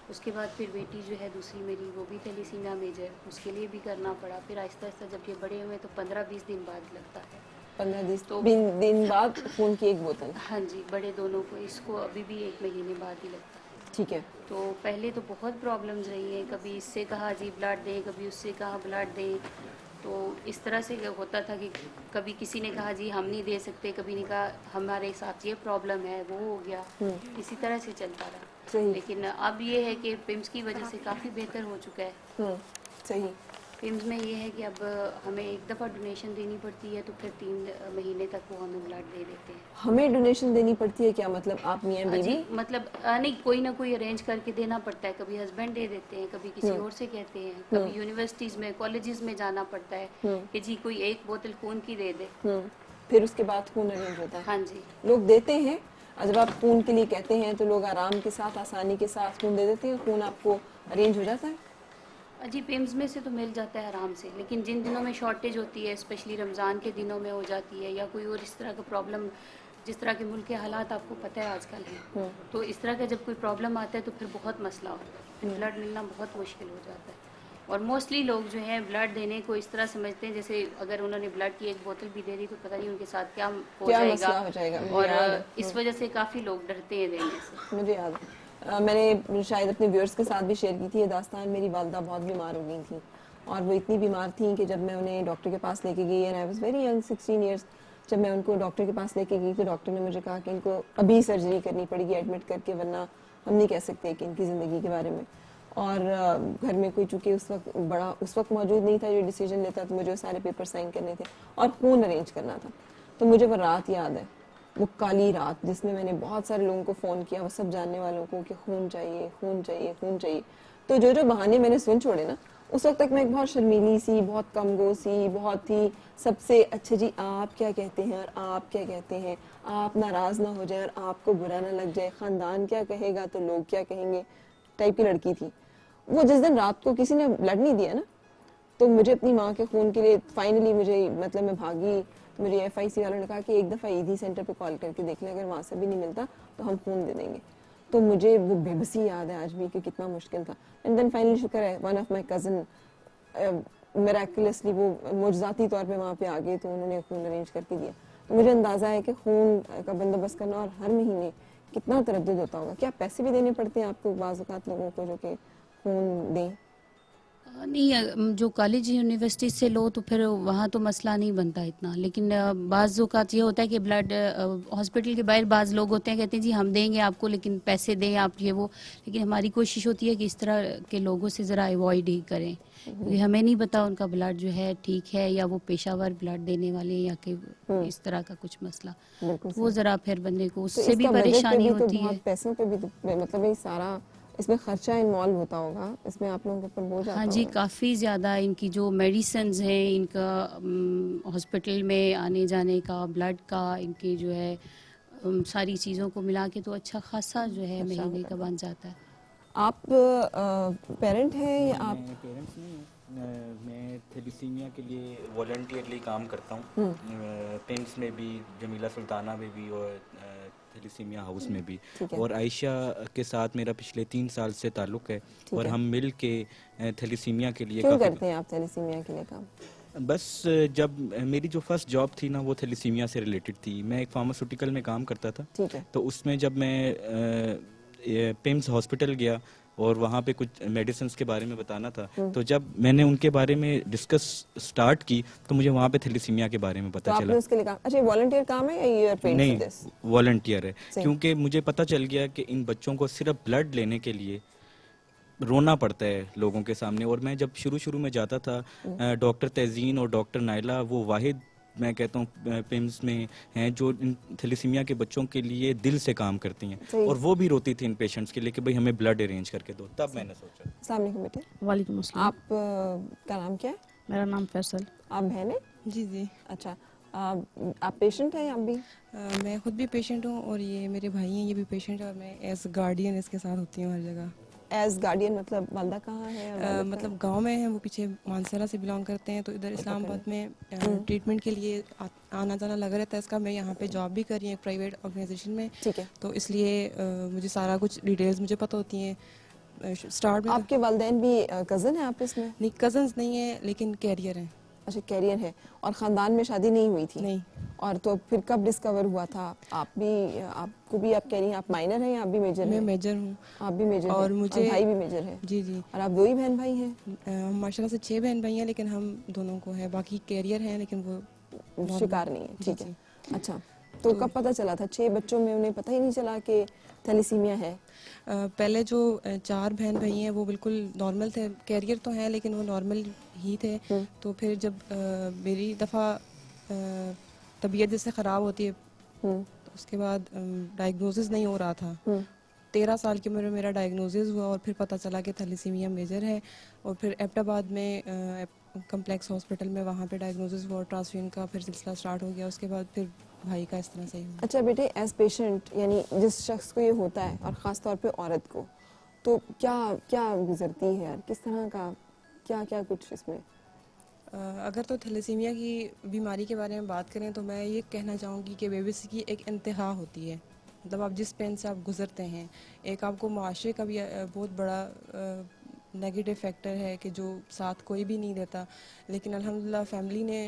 उसके बाद फिर बेटी जो है दूसरी मेरी, वो भी थैलेसीमिया मेजर, उसके लिए भी करना पड़ा। फिर आहिस्ता आहिस्ता जब ये बड़े हुए तो 15-20 दिन बाद लगता है। 15 दिन बाद खून की 1 बोतल? हाँ जी, बड़े दोनों को। इसको अभी भी 1 महीने बाद ही लगता है। ठीक है। तो पहले तो बहुत प्रॉब्लम्स रही हैं, कभी इससे कहा जी ब्लड दें, कभी उससे कहा ब्लड दें। तो इस तरह से होता था कि कभी किसी ने कहा जी हम नहीं दे सकते, कभी ने कहा हमारे साथ ये प्रॉब्लम है, वो हो गया। इसी तरह से चलता रहा। सही। लेकिन अब ये है कि पिम्स की वजह से काफ़ी बेहतर हो चुका है। सही। पिम्स में ये है कि अब हमें एक दफ़ा डोनेशन देनी पड़ती है, तो फिर 3 महीने तक वो हमें ब्लड दे देते हैं। हमें डोनेशन देनी पड़ती है? क्या मतलब आप मियां जी, बीवी? मतलब नहीं, कोई ना कोई अरेंज करके देना पड़ता है। कभी हस्बैंड दे देते हैं, कभी किसी और से कहते हैं, कभी यूनिवर्सिटीज़ में, कॉलेजेस में जाना पड़ता है कि जी कोई 1 बोतल खून की दे दे। फिर उसके बाद खून अरेंज होता है? हाँ जी। लोग देते हैं, और जब आप खून के लिए कहते हैं तो लोग आराम के साथ, आसानी के साथ खून दे देते हैं? खून आपको अरेंज हो जाता है? जी, पिम्स में से तो मिल जाता है आराम से, लेकिन जिन दिनों में शॉर्टेज होती है, स्पेशली रमज़ान के दिनों में हो जाती है, या कोई और इस तरह का प्रॉब्लम, जिस तरह के मुल्क के हालात आपको पता है आजकल हैं, तो इस तरह का जब कोई प्रॉब्लम आता है तो फिर बहुत मसला होता है, फिर ब्लड मिलना बहुत मुश्किल हो जाता है। और मोस्टली लोग जो हैं ब्लड देने को इस तरह समझते हैं जैसे अगर उन्होंने ब्लड की 1 बोतल भी दे दी तो पता नहीं उनके साथ क्या मसला हो जाएगा। मुझे याद और है। इस वजह से काफ़ी लोग डरते हैं देने से। मुझे याद है। मैंने शायद अपने व्यूअर्स के साथ भी शेयर की थी ये दास्तान। मेरी वालदा बहुत बीमार हो गई थी, और वो इतनी बीमार थी कि जब मैं उन्हें डॉक्टर के पास लेके गई, and I was very young, 16 years, जब मैं उनको डॉक्टर के पास लेके गई तो डॉक्टर ने मुझे कहा कि इनको अभी सर्जरी करनी पड़ेगी एडमिट करके, वरना हम नहीं कह सकते कि इनकी ज़िंदगी के बारे में। और घर में कोई चूँकि उस वक्त मौजूद नहीं था जो डिसीजन लेता, तो मुझे सारे पेपर साइन करने थे और खून अरेंज करना था। तो मुझे वो रात याद है, वो काली रात, जिसमें मैंने बहुत सारे लोगों को फ़ोन किया, वो सब जानने वालों को, कि खून चाहिए, खून चाहिए, खून चाहिए। तो जो जो बहाने मैंने सुन छोड़े ना, उस वक्त तक मैं एक बहुत शर्मीली सी, बहुत कमगो सी, बहुत ही सबसे अच्छा जी आप क्या कहते हैं और आप क्या कहते हैं, आप नाराज़ ना हो जाए और आपको बुरा ना लग जाए, ख़ानदान क्या कहेगा तो लोग क्या कहेंगे टाइप की लड़की थी वो। जिस दिन रात को किसी ने ब्लड नहीं दिया ना, तो मुझे अपनी माँ के खून के लिए फाइनली मुझे, मतलब मैं भागी, तो मुझे FIC वालों ने कहा कि एक दफ़ा ईदी सेंटर पे कॉल करके देख लें, अगर वहाँ से भी नहीं मिलता तो हम खून दे देंगे। तो मुझे वो बेबसी याद है आज भी कि कितना मुश्किल था। एंड देन फाइनली शुक्र है one of my cousin miraculously वो मुजज़ाती तौर पे वहाँ पे आ गए, तो उन्होंने खून अरेंज करके दिया। तो मुझे अंदाज़ा है कि खून का बंदोबस्त करना, और हर महीने कितना तरद्दुद होता होगा। क्या पैसे भी देने पड़ते हैं आपको बाज़ औक़ात लोगों को जो कि खून दें? नहीं, जो कॉलेज यूनिवर्सिटी से लो तो फिर वहाँ तो मसला नहीं बनता इतना, लेकिन बाज़ औक़ात ये होता है कि ब्लड हॉस्पिटल के बाहर बाज़ लोग होते हैं, कहते हैं जी हम देंगे आपको लेकिन पैसे दें आप ये वो, लेकिन हमारी कोशिश होती है कि इस तरह के लोगों से ज़रा अवॉइड ही करें, क्योंकि हमें नहीं पता उनका ब्लड जो है ठीक है या वो पेशावर ब्लड देने वाले हैं या कि इस तरह का कुछ मसला, बिल्कुल वो ज़रा फिर बंदे को तो उससे भी इसका बजट पे परेशानी भी तो होती है। बहुत पैसों पे भी तो मतलब ये सारा इसमें खर्चा इन्वॉल्व होता होगा, इसमें आप लोगों के ऊपर बोझ आता हाँ जी, होगा। काफ़ी ज़्यादा इनकी जो मेडिसिन्स हैं, इनका हॉस्पिटल में आने जाने का, ब्लड का, इनकी जो है सारी चीज़ों को मिला के तो अच्छा खासा जो है खर्चा महीने होता का है। बन जाता है। आप पेरेंट हैं या आप? मैं पेरेंट्स नहीं हूँ, मैं थैलेसीमिया के लिए वॉलंटियरली काम करता हूँ, पिम्स में भी, जमीला सुल्ताना में भी और थैलेसीमिया हाउस में भी। ठीक है। और आयशा के साथ मेरा पिछले 3 साल से ताल्लुक़ है और है। हम मिल के थैलेसीमिया के लिए क्यों काफ़ी करते हैं आप थैलेसीमिया के लिए काम? बस जब मेरी जो फर्स्ट जॉब थी ना वो थैलेसीमिया से रिलेटेड थी। मैं एक फार्मास्यूटिकल में काम करता था, ठीक है। तो उसमें जब मैं पिम्स हॉस्पिटल गया और वहाँ पे कुछ मेडिसिन्स के बारे में बताना था, तो जब मैंने उनके बारे में डिस्कस स्टार्ट की तो मुझे वहाँ पे थैलेसीमिया के बारे में तो पता आपने चला। उसके लिए काम, अच्छा वॉलंटियर काम है या यू आर पेड फॉर नहीं, दिस? वॉलंटियर है, सही। क्योंकि मुझे पता चल गया कि इन बच्चों को सिर्फ ब्लड लेने के लिए रोना पड़ता है लोगों के सामने। और मैं जब शुरू में जाता था, डॉक्टर तज़ीन और डॉक्टर नाइला वो वाहिद मैं कहता हूँ पिम्स में हैं जो इन थैलेसीमिया के बच्चों के लिए दिल से काम करती हैं, सही। और वो भी रोती थी इन पेशेंट्स के लिए कि भाई हमें ब्लड अरेंज करके दो। तब मैंने सोचा। अस्सलाम वालेकुम बेटे, वालेकुम अस्सलाम। आप का नाम क्या है? मेरा नाम फैसल। आप बहन हैं? जी जी। अच्छा, आप पेशेंट हैं आप भी? मैं खुद भी पेशेंट हूँ और ये मेरे भाई हैं, ये भी पेशेंट है, और मैं एज गार्डियन इसके साथ होती हूँ हर जगह। एज गार्डियन मतलब वालदा कहाँ है और वालिद मतलब गांव में है, वो पीछे मानसरा से बिलोंग करते हैं, तो इधर इस्लामाबाद में ट्रीटमेंट के लिए आना जाना लगा रहता है इसका। मैं यहाँ पे जॉब भी कर रही हूँ एक प्राइवेट ऑर्गेनाइजेशन में, ठीक है। तो इसलिए मुझे सारा कुछ डिटेल्स मुझे पता होती हैं। स्टार्ट में आपके वालिदैन भी कज़न है आपस में? नहीं, कजन्स नहीं है लेकिन कैरियर हैं। अच्छा, कैरियर है। और ख़ानदान में शादी नहीं हुई थी? नहीं। और तो फिर कब डिस्कवर हुआ था? आपको भी, आप कह रही हैं आप माइनर हैं या आप भी मेजर हैं? मैं मेजर हूँ। आप भी मेजर और हैं मुझे और भाई भी मेजर है? जी जी। और आप दो ही बहन भाई हैं? हम माशाल्लाह से 6 बहन भाई हैं, लेकिन हम दोनों को है, बाकी कैरियर हैं लेकिन वो शिकार नहीं है, जी, ठीक है। अच्छा, तो कब पता चला था? 6 बच्चों में उन्हें पता ही नहीं चला कि थैलेसीमिया है? पहले जो 4 बहन भाई हैं वो बिल्कुल नॉर्मल थे, कैरियर तो हैं लेकिन वो नॉर्मल ही थे। तो फिर जब मेरी दफ़ा तबीयत जैसे ख़राब होती है, तो उसके बाद डायग्नोसिस नहीं हो रहा था। 13 साल की उम्र में मेरा डायग्नोसिस हुआ और फिर पता चला कि थैलेसीमिया मेजर है। और फिर एबटाबाद में कम्प्लेक्स हॉस्पिटल में वहाँ पे डायग्नोसिस हुआ, ट्रांसफ्यूजन का फिर सिलसिला स्टार्ट हो गया। उसके बाद फिर भाई का इस तरह से ही हुआ। अच्छा बेटे, एज पेशेंट यानी जिस शख्स को ये होता है और ख़ास तौर पे औरत को, तो क्या क्या गुजरती है यार, किस तरह का क्या क्या कुछ इसमें? अगर तो थैलेसीमिया की बीमारी के बारे में बात करें तो मैं ये कहना चाहूँगी कि बेबसी की एक इंतहा होती है। मतलब आप जिस पेन से आप गुजरते हैं, एक आपको मुआशरे का भी बहुत बड़ा नेगेटिव फैक्टर है कि जो साथ कोई भी नहीं देता, लेकिन अल्हम्दुलिल्लाह फैमिली ने,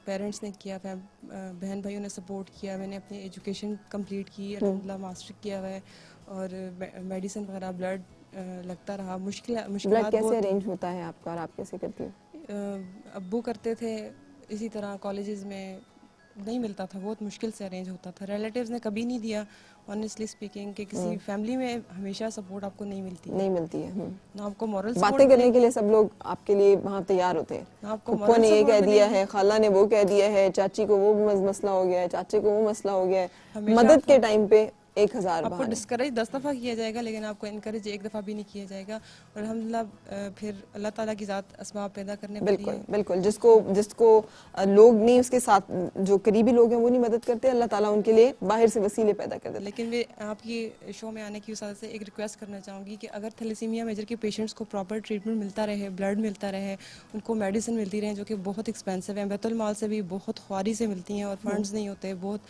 पेरेंट्स ने किया, बहन भाइयों ने सपोर्ट किया। मैंने अपनी एजुकेशन कंप्लीट की, अल्हम्दुलिल्लाह मास्टर किया हुआ है, और मेडिसिन वगैरह ब्लड लगता रहा। ब्लड कैसे अरेंज होता है आपका और आप कैसे करती हो? अब्बू करते थे, इसी तरह कॉलेजेस में नहीं मिलता था, बहुत मुश्किल से अरेंज होता था। रिलेटिव्स ने कभी नहीं दिया, ऑनेस्टली स्पीकिंग, कि किसी फैमिली में हमेशा सपोर्ट आपको नहीं मिलती है। ना आपको मॉरल बातें करने के लिए सब लोग आपके लिए वहाँ तैयार होते हैं। ना आपको फुप्पो ने ये कह दिया है, खाला ने वो कह दिया है, चाची को वो मसला हो गया है, चाचे को वो मसला हो गया है। मदद के टाइम पे 1000 आपको डिस्करेज 10 दफ़ा किया जाएगा, लेकिन आपको इनकरेज एक दफ़ा भी नहीं किया जाएगा। और अल्हम्दुलिल्लाह फिर अल्लाह ताला की ज़ात असबाब पैदा करने वाली है। बिल्कुल, जिसको लोग नहीं, उसके साथ जो करीबी लोग हैं वो नहीं मदद करते, अल्लाह ताला उनके लिए बाहर से वसीले पैदा कर देते हैं। लेकिन मैं आपकी शो में आने की वजह से एक रिक्वेस्ट करना चाहूँगी कि अगर थैलेसीमिया मेजर के पेशेंट्स को प्रॉपर ट्रीटमेंट मिलता रहे, ब्लड मिलता रहे, उनको मेडिसिन मिलती रहे जो कि बहुत एक्सपेंसिव हैं, बैतुल माल से भी बहुत ख्वारी से मिलती हैं और फंड्स नहीं होते, बहुत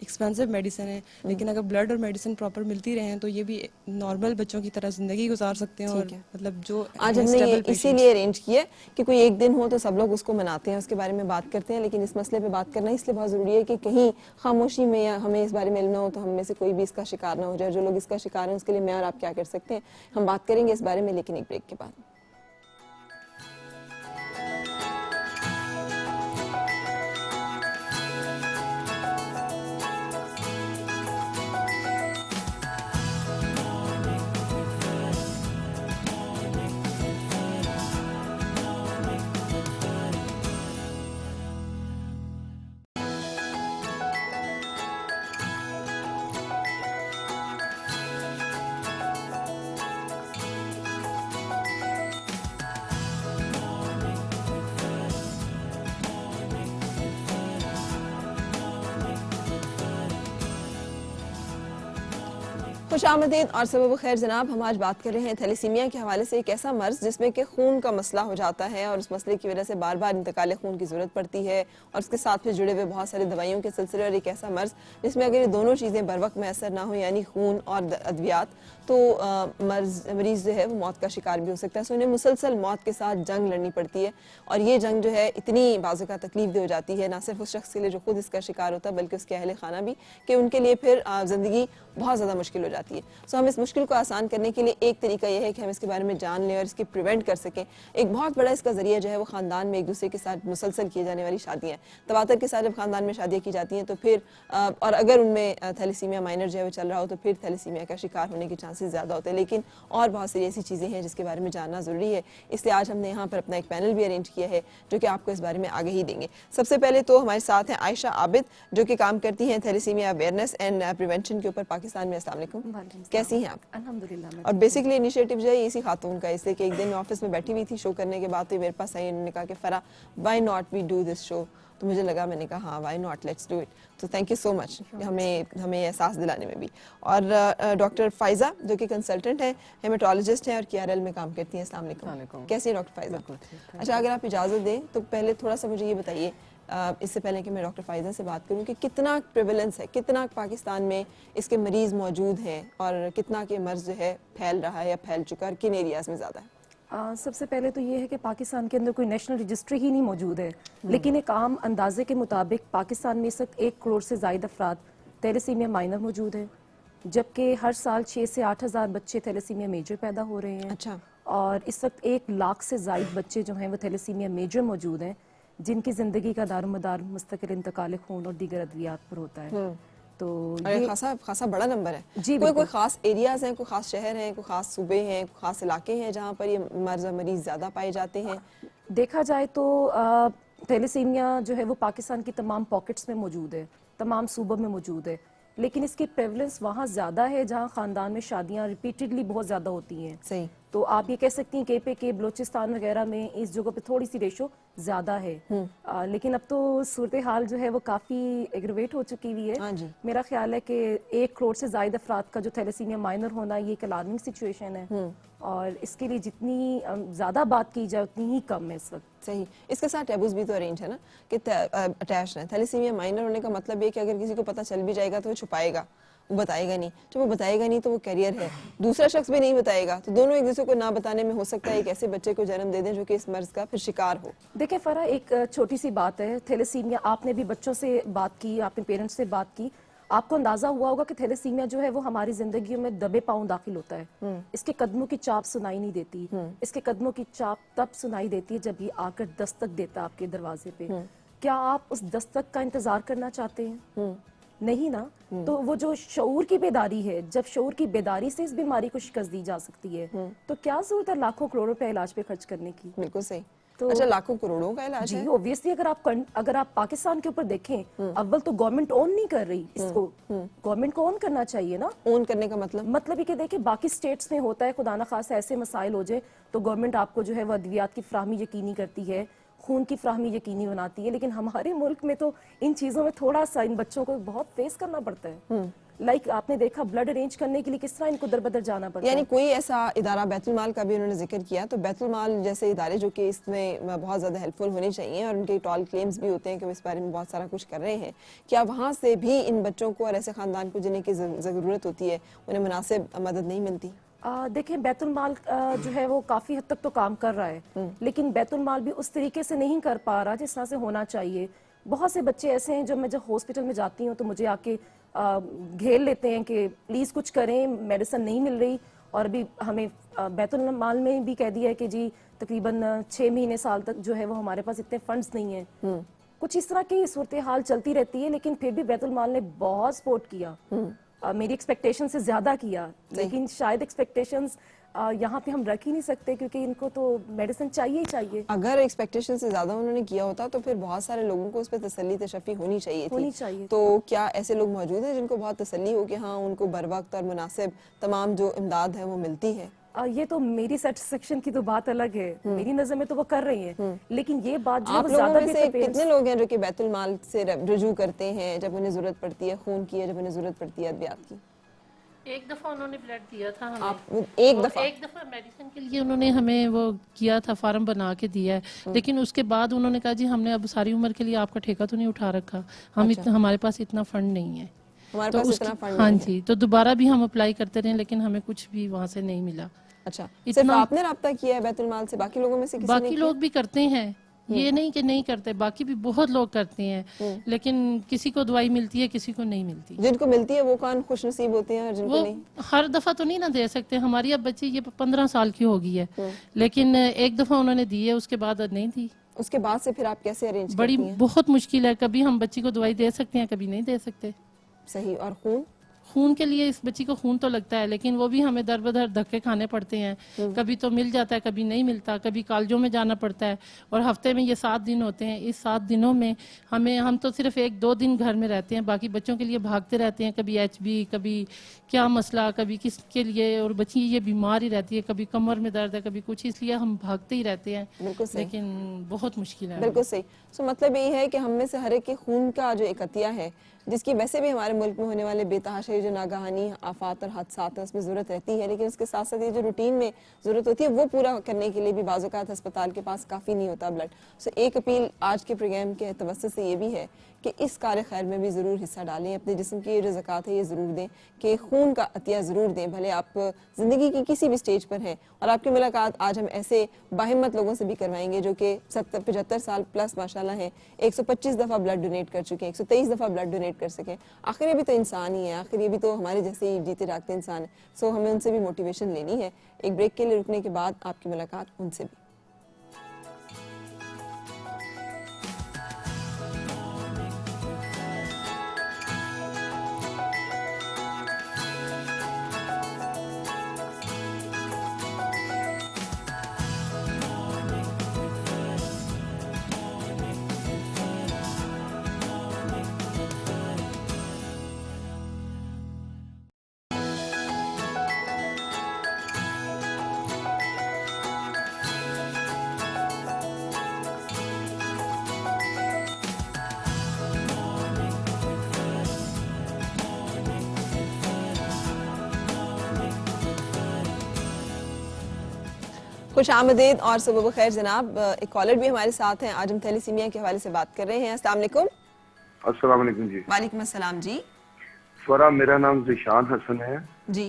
एक्सपेंसिव मेडिसिन है, लेकिन अगर ब्लड और मेडिसिन प्रॉपर मिलती रहे तो ये भी नॉर्मल बच्चों की तरह जिंदगी गुजार सकते हैं। और मतलब जो आज हमने ये इसीलिए अरेंज किया कि कोई एक दिन हो तो सब लोग उसको मनाते हैं, उसके बारे में बात करते हैं। लेकिन इस मसले पे बात करना इसलिए बहुत ज़रूरी है कि कहीं खामोशी में या हमें इस बारे में इल्म ना हो तो हम में से कोई भी इसका शिकार ना हो जाए। जो लोग इसका शिकार हैं उसके लिए मैं और आप क्या कर सकते हैं, हम बात करेंगे इस बारे में, लेकिन एक ब्रेक के बाद। खुश आमदीद और सबब खैर जनाब। हम आज बात कर रहे हैं थैलेसीमिया के हवाले से। एक ऐसा मर्ज जिसमें कि खून का मसला हो जाता है और उस मसले की वजह से बार बार इंतकाल खून की ज़रूरत पड़ती है और उसके साथ फिर जुड़े हुए बहुत सारी दवाइयों के सिलसिले। और एक ऐसा मर्ज जिसमें अगर ये दोनों चीज़ें बर वक्त मैसर ना हो, यानी खून और अद्वियात, तो मरीज़ जो है वो मौत का शिकार भी हो सकता है। सो इन्हें मुसलसल मौत के साथ जंग लड़नी पड़ती है और ये जंग जो है इतनी बाज़ुका तकलीफ दे हो जाती है, ना सिर्फ उस शख्स के लिए जो खुद इसका शिकार होता है बल्कि उसके अहले खाना भी, कि उनके लिए फिर ज़िंदगी बहुत ज़्यादा मुश्किल हो जाती है। सो हम इस मुश्किल को आसान करने के लिए एक तरीका यह है कि हम इसके बारे में जान लें और इसकी प्रिवेंट कर सकें। एक बहुत बड़ा इसका जरिया जो है वो ख़ानदान में एक दूसरे के साथ मुसलसल किए जाने वाली शादियाँ। तवातर के साथ जब ख़ानदान में शादियाँ की जाती हैं तो फिर और अगर उनमें थैलेसीमिया माइनर जो है वो चल रहा हो तो फिर थैलेसीमिया का शिकार होने के चांसेस ज़्यादा होते हैं। लेकिन और बहुत सारी ऐसी चीज़ें हैं जिसके बारे में जानना ज़रूरी है, इसलिए आज हमने यहाँ पर अपना एक पैनल भी अरेंज किया है जो कि आपको इस बारे में आगे ही देंगे। सबसे पहले तो हमारे साथ हैं आयशा आबिद जो कि काम करती हैं थैलेसीमिया अवेयरनेस एंड प्रिवेंशन के ऊपर पाकिस्तान में। अस्सलाम वालेकुम, कैसी हैं आप? अल्हम्दुलिल्लाह। और बेसिकली इनिशिएटिव जो है इसी खातून का, इसलिए कि एक दिन मैं ऑफिस में बैठी हुई थी शो करने के बाद, तो मेरे पास आई, उन्होंने कहा कि फरा why not we do this show. तो मुझे लगा, मैंने कहा हाँ why not, let's do it. तो थैंक यू सो मच हमें एहसास दिलाने में भी। और डॉक्टर फाइजा जो कि कंसल्टेंट है, हेमेटोलॉजिस्ट हैं और KRL में काम करती हैं। अस्सलाम वालेकुम, कैसी है डॉक्टर फाइजा? अच्छा, अगर आप इजाज़त दें तो पहले थोड़ा सा मुझे ये बताइए, इससे पहले कि मैं डॉक्टर फाइजा से बात करूं, कि कितना प्रेवलेंस है, कितना पाकिस्तान में इसके मरीज़ मौजूद हैं और कितना के मर्ज जो है फैल रहा है या फैल चुका है, किन एरियाज़ में ज़्यादा है? सबसे पहले तो ये है कि पाकिस्तान के अंदर कोई नेशनल रजिस्ट्री ही नहीं मौजूद है, लेकिन एक आम अंदाजे के मुताबिक पाकिस्तान में इस वक्त 1 करोड़ से ज़ायद अफराद थैलेसीमिया माइनर मौजूद है, जबकि हर साल 6 से 8 हज़ार बच्चे थैलेसीमिया मेजर पैदा हो रहे हैं। अच्छा। और इस वक्त 1 लाख से ज़ायद बच्चे जो हैं वो थैलेसीमिया मेजर मौजूद हैं, जिनकी ज़िंदगी का दारोमदार मुस्तकिल इंतकाल खून और दीगर अद्वियात पर होता है। तो ये खासा बड़ा नंबर है जी। कोई खास एरियाज हैं, कोई खास शहर हैं, कोई खास सूबे हैं, कोई खास इलाके हैं जहाँ पर ये मरीज ज़्यादा पाए जाते हैं? देखा जाए तो थैलेसीमिया जो है वो पाकिस्तान की तमाम पॉकेट्स में मौजूद है, तमाम सूबों में मौजूद है, लेकिन इसकी प्रेवलेंस वहाँ ज़्यादा है जहाँ ख़ानदान में शादियाँ रिपीटेडली बहुत ज़्यादा होती हैं। सही। तो आप ये कह सकती हैं KPK बलोचिस्तान वगैरह में इस जगह पे थोड़ी सी रेशो ज़्यादा है। लेकिन अब तो सूरत हाल जो है वो काफ़ी एग्रवेट हो चुकी हुई है। हाँ जी। मेरा ख्याल है कि 1 करोड़ से ज़ायद अफराद का जो थैलेसीमिया माइनर होना ये एक अलार्मिंग सिचुएशन है और इसके लिए जितनी ज़्यादा बात की जाए उतनी ही कम है इस वक्त। सही। इसके साथ टैबूज भी तो अरेंज है ना, कि अटैच है। थैलेसीमिया माइनर होने का मतलब ये कि अगर किसी को पता चल भी जाएगा तो वो छुपाएगा, वो बताएगा नहीं। जब वो बताएगा नहीं तो वो कैरियर है, दूसरा शख्स भी नहीं बताएगा, तो दोनों एक दूसरे को ना बताने में हो सकता है एक ऐसे बच्चे को जन्म दे दें जो कि इस मर्ज का फिर शिकार हो। देखिए फरा, एक छोटी सी बात है, थैलेसीमिया, आपने भी बच्चों से बात की, आपने पेरेंट्स से बात की, आपको अंदाजा हुआ होगा कि थैलेसीमिया जो है वो हमारी जिंदगी में दबे पांव दाखिल होता है। इसके कदमों की चाप सुनाई नहीं देती, इसके कदमों की चाप तब सुनाई देती है जब ये आकर दस्तक देता है आपके दरवाजे पे। क्या आप उस दस्तक का इंतजार करना चाहते हैं? नहीं ना। तो वो जो शऊर की बेदारी है, जब शऊर की बेदारी से इस बीमारी को शिकस्त दी जा सकती है, तो क्या जरूरत है लाखों करोड़ों रुपए इलाज पे खर्च करने की? बिल्कुल सही। तो अच्छा, लाखों करोड़ों का इलाज जी है? ऑब्वियसली अगर आप पाकिस्तान के ऊपर देखें, अव्वल तो गवर्नमेंट ओन नहीं कर रही इसको, गवर्नमेंट को ओन करना चाहिए ना। ओन करने का मतलब ये कि देखिए बाकी स्टेट्स में होता है, खुदा ना खास ऐसे मसाइल हो जाए तो गवर्नमेंट आपको जो है वो अद्वियात की फ्राहमी यकीनी करती है, खून की फ्राहमी यकीनी बनाती है, लेकिन हमारे मुल्क में तो इन चीज़ों में थोड़ा सा इन बच्चों को बहुत फेस करना पड़ता है। लाइक आपने देखा ब्लड अरेंज करने के लिए किस तरह इनको दरबदर जाना पड़ता है। यानी कोई ऐसा इदारा, बैतुल माल का भी उन्होंने जिक्र किया, तो बैतुल माल जैसे इदारे जो कि इसमें बहुत ज़्यादा हेल्पफुल होने चाहिए और उनके टॉल क्लेम्स भी होते हैं कि वो इस बारे में बहुत सारा कुछ कर रहे हैं, क्या वहाँ से भी इन बच्चों को और ऐसे ख़ानदान को जिन्हें की ज़रूरत होती है उन्हें मुनासिब मदद नहीं मिलती? देखिए बैतुल माल जो है वो काफी हद तक तो काम कर रहा है, लेकिन बैतुल माल भी उस तरीके से नहीं कर पा रहा जिस तरह से होना चाहिए। बहुत से बच्चे ऐसे हैं जब मैं हॉस्पिटल में जाती हूँ तो मुझे आके घेर लेते हैं कि प्लीज कुछ करें, मेडिसिन नहीं मिल रही। और अभी हमें बैतुल माल में भी कह दिया है कि जी तकरीबन 6 महीने साल तक जो है वो हमारे पास इतने फंड्स नहीं है। कुछ इस तरह की सूरत हाल चलती रहती है, लेकिन फिर भी बैतुल माल ने बहुत सपोर्ट किया, मेरी एक्सपेक्टेशन से ज्यादा किया, लेकिन शायद एक्सपेक्टेशंस यहाँ पे हम रख ही नहीं सकते क्योंकि इनको तो मेडिसिन चाहिए ही चाहिए। अगर एक्सपेक्टेशन से ज्यादा उन्होंने किया होता तो फिर बहुत सारे लोगों को उस पर तसल्ली तशफ़ी होनी चाहिए। तो क्या ऐसे लोग मौजूद हैं जिनको बहुत तसल्ली हो कि हाँ उनको बर वक्त और मुनासिब तमाम जो इमदाद है वो मिलती है? ये तो मेरी सेटिस्फेक्शन की तो बात अलग है, मेरी नजर में तो वो कर रही हैं, लेकिन ये बात जो आप ज्यादा लोगों में से कितने लोग हैं जो कि बैतुल माल से रुजू करते हैं जब उन्हें जरूरत पड़ती है खून की, जब उन्हें जरूरत पड़ती है अद्वियात की? एक दफ़ा उन्होंने ब्लड दिया था हमें। आप एक और दफा? एक दफ़ा मेडिसिन के लिए उन्होंने हमें वो किया था, फार्म बना के दिया है, लेकिन उसके बाद उन्होंने कहा जी हमने अब सारी उम्र के लिए आपका ठेका तो नहीं उठा रखा, हम अच्छा। हमारे पास इतना फंड नहीं है। हमारे तो पास उसकी इतना फंड हाँ नहीं है। जी, तो दोबारा भी हम अप्लाई करते रहे लेकिन हमें कुछ भी वहाँ से नहीं मिला। अच्छा, सिर्फ इतना आपने राब्ता किया है बैतुल माल से, बाकी लोगों में से किसी ने बाकी किया? लोग भी करते हैं, ये नहीं कि नहीं करते, बाकी भी बहुत लोग करते हैं, लेकिन किसी को दवाई मिलती है किसी को नहीं मिलती। जिनको मिलती है वो कौन खुशनसीब होते हैं और जिनको वो नहीं? हर दफा तो नहीं ना दे सकते, हमारी अब बच्ची ये 15 साल की हो गई है, लेकिन एक दफा उन्होंने दी है, उसके बाद नहीं दी। उसके बाद से फिर आप कैसे अरेंज बड़ी करती हैं? बहुत मुश्किल है, कभी हम बच्ची को दवाई दे सकते हैं कभी नहीं दे सकते। सही। और खून? खून के लिए इस बच्ची को खून तो लगता है, लेकिन वो भी हमें दर बदर धक्के खाने पड़ते हैं, कभी तो मिल जाता है कभी नहीं मिलता, कभी कॉलेजों में जाना पड़ता है, और हफ्ते में ये 7 दिन होते हैं, इस 7 दिनों में हम तो सिर्फ 1-2 दिन घर में रहते हैं, बाकी बच्चों के लिए भागते रहते हैं, कभी HB, कभी क्या मसला, कभी किसके लिए, और बच्ची ये बीमार ही रहती है, कभी कमर में दर्द है कभी कुछ, इसलिए हम भागते ही रहते हैं, बिल्कुल सही। लेकिन बहुत मुश्किल है। बिल्कुल सही। सो मतलब ये है कि हम में से हर एक के खून का जो एक अतिया है, जिसकी वैसे भी हमारे मुल्क में होने वाले बेतहाशा जो नागहानी आफात और हादसात हैं उसमें ज़रूरत रहती है, लेकिन उसके साथ साथ ये जो रूटीन में ज़रूरत होती है वो पूरा करने के लिए भी बाज़ औक़ात अस्पताल के पास काफ़ी नहीं होता ब्लड। सो एक अपील आज के प्रोग्राम के तवस्सुत से ये भी है कि इस कार्य खैर में भी ज़रूर हिस्सा डालें, अपने जिस्म की ये जो ज़कात है ये ज़रूर दें, कि खून का अतिया ज़रूर दें, भले आप ज़िंदगी की किसी भी स्टेज पर हैं। और आपकी मुलाकात आज हम ऐसे बाहिम्मत लोगों से भी करवाएंगे जो कि 75 साल प्लस माशाल्लाह हैं, 125 दफ़ा ब्लड डोनेट कर चुके हैं, 123 दफ़ा ब्लड डोनेट कर सके। आखिर ये भी तो इंसान ही है, आखिर ये भी तो हमारे जैसे ही जीते जागते इंसान है। सो हमें उनसे भी मोटिवेशन लेनी है। एक ब्रेक के लिए रुकने के बाद आपकी मुलाकात उनसे भी। खुश आमदीद और सुबह बखैर जनाब। एक कॉलर भी हमारे साथ हैं, आज हम थैलेसीमिया के हवाले से बात कर रहे हैं। अस्सलाम वालेकुम। अस्सलाम वालेकुम जी। वालेकुम अस्सलाम जी। स्वरा, मेरा नाम ज़िशान हसन है जी।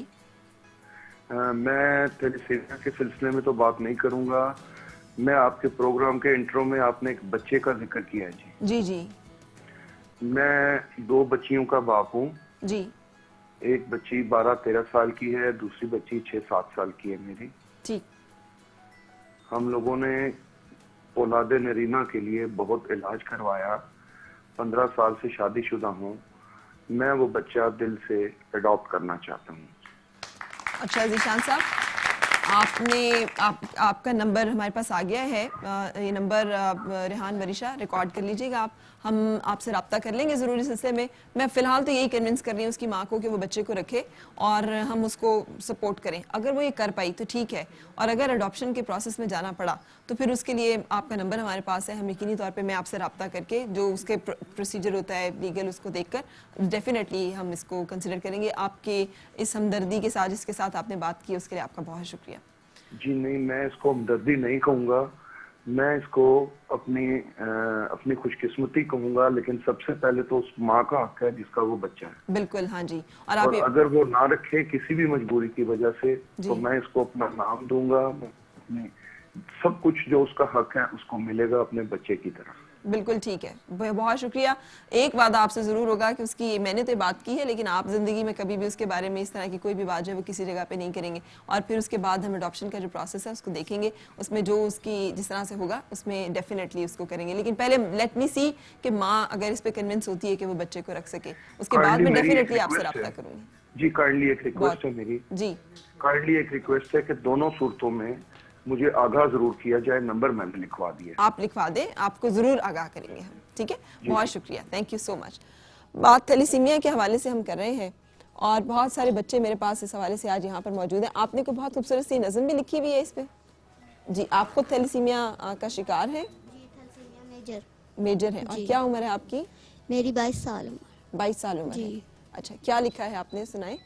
मैं थैलेसीमिया के सिलसिले में तो बात नहीं करूंगा। मैं आपके प्रोग्राम के इंट्रो में आपने एक बच्चे का जिक्र किया है जी। जी जी। मैं 2 बच्चियों का बाप हूँ। जी। एक बच्ची 12-13 साल की है, दूसरी बच्ची 6-7 साल की है मेरी। ठीक। हम लोगों ने औलादे नरीना के लिए बहुत इलाज करवाया। 15 साल से शादीशुदा हूँ। मैं वो बच्चा दिल से अडॉप्ट करना चाहता हूँ। अच्छा ज़ीशान साहब, आपका नंबर हमारे पास आ गया है। ये नंबर रेहान वरिशा रिकॉर्ड कर लीजिएगा आप, हम आपसे रब्ता कर लेंगे ज़रूरी सिलसिले में। मैं फ़िलहाल तो यही कन्विंस कर रही हूँ उसकी माँ को कि वो बच्चे को रखे और हम उसको सपोर्ट करें। अगर वो ये कर पाई तो ठीक है, और अगर अडॉप्शन के प्रोसेस में जाना पड़ा तो फिर उसके लिए आपका नंबर हमारे पास है। हम यकीनी तौर पे मैं आपसे रब्ता करके जो उसके प्रोसीजर होता है लीगल, उसको देखकर डेफिनेटली हम इसको कंसिडर करेंगे। आपके इस हमदर्दी के साथ जिसके साथ आपने बात की उसके लिए आपका बहुत शुक्रिया। जी नहीं, मैं इसको हमदर्दी नहीं कहूँगा, मैं इसको अपनी खुशकिस्मती कहूँगा। लेकिन सबसे पहले तो उस माँ का हक है जिसका वो बच्चा है। बिल्कुल, हाँ जी। और और अगर वो ना रखे किसी भी मजबूरी की वजह से, तो मैं इसको अपना नाम दूंगा, अपने सब कुछ जो उसका हक है उसको मिलेगा अपने बच्चे की तरह। बिल्कुल ठीक है, बहुत शुक्रिया। एक वादा आपसे ज़रूर होगा कि उसकी, मैंने तो बात की है लेकिन आप ज़िंदगी में कभी भी उसके बारे में इस तरह की कोई भी बात जो है वो किसी जगह पे नहीं करेंगे। और फिर उसके बाद हम अडॉप्शन का जो प्रोसेस है उसको देखेंगे, उसमें जो उसकी जिस तरह से होगा उसमें डेफिनेटली उसको करेंगे। लेकिन पहले लेट मी सी कि माँ अगर इस पर कन्विंस होती है कि वो बच्चे को रख सके, उसके बाद में डेफिनेटली आपसे रब्ता करूँगी। जी काइंडली एक रिक्वेस्ट है मेरी। जी काइंडली एक रिक्वेस्ट है कि दोनों सूरतों में मुझे आगाह जरूर किया जाए। नंबर मैंने लिखवा दिया। आप लिखवा दें, आपको जरूर आगाह करेंगे हम। ठीक है, बहुत शुक्रिया, थैंक यू सो मच। बात थैलेसीमिया के हवाले से हम कर रहे हैं और बहुत सारे बच्चे मेरे पास इस हवाले से आज यहाँ पर मौजूद हैं। आपने को बहुत खूबसूरत सी नज़म भी लिखी हुई है इस पे। जी, आप खुद थैलेसीमिया का शिकार है? मेजर है। और क्या उम्र है आपकी? मेरी 22 साल उम्र। 22 साल उम्र है। अच्छा, क्या लिखा है आपने, सुनाए।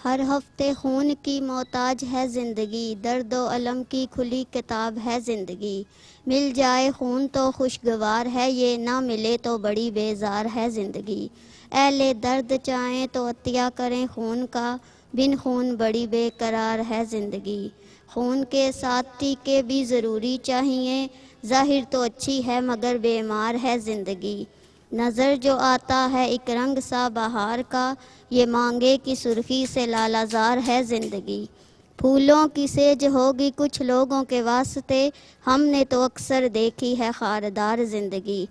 हर हफ्ते खून की मोहताज है ज़िंदगी, दर्द व अलम की खुली किताब है ज़िंदगी। मिल जाए खून तो खुशगवार है ये, ना मिले तो बड़ी बेजार है ज़िंदगी। अहले दर्द चाहें तो अतिया करें खून का, बिन खून बड़ी बेकरार है ज़िंदगी। खून के साथ टीके भी ज़रूरी चाहिए, ज़ाहिर तो अच्छी है मगर बेमार है ज़िंदगी। नज़र जो आता है एक रंग सा बहार का, ये मांगे की सुर्खी से लालाजार है ज़िंदगी। फूलों की सेज होगी कुछ लोगों के वास्ते, हमने तो अक्सर देखी है खारदार ज़िंदगी।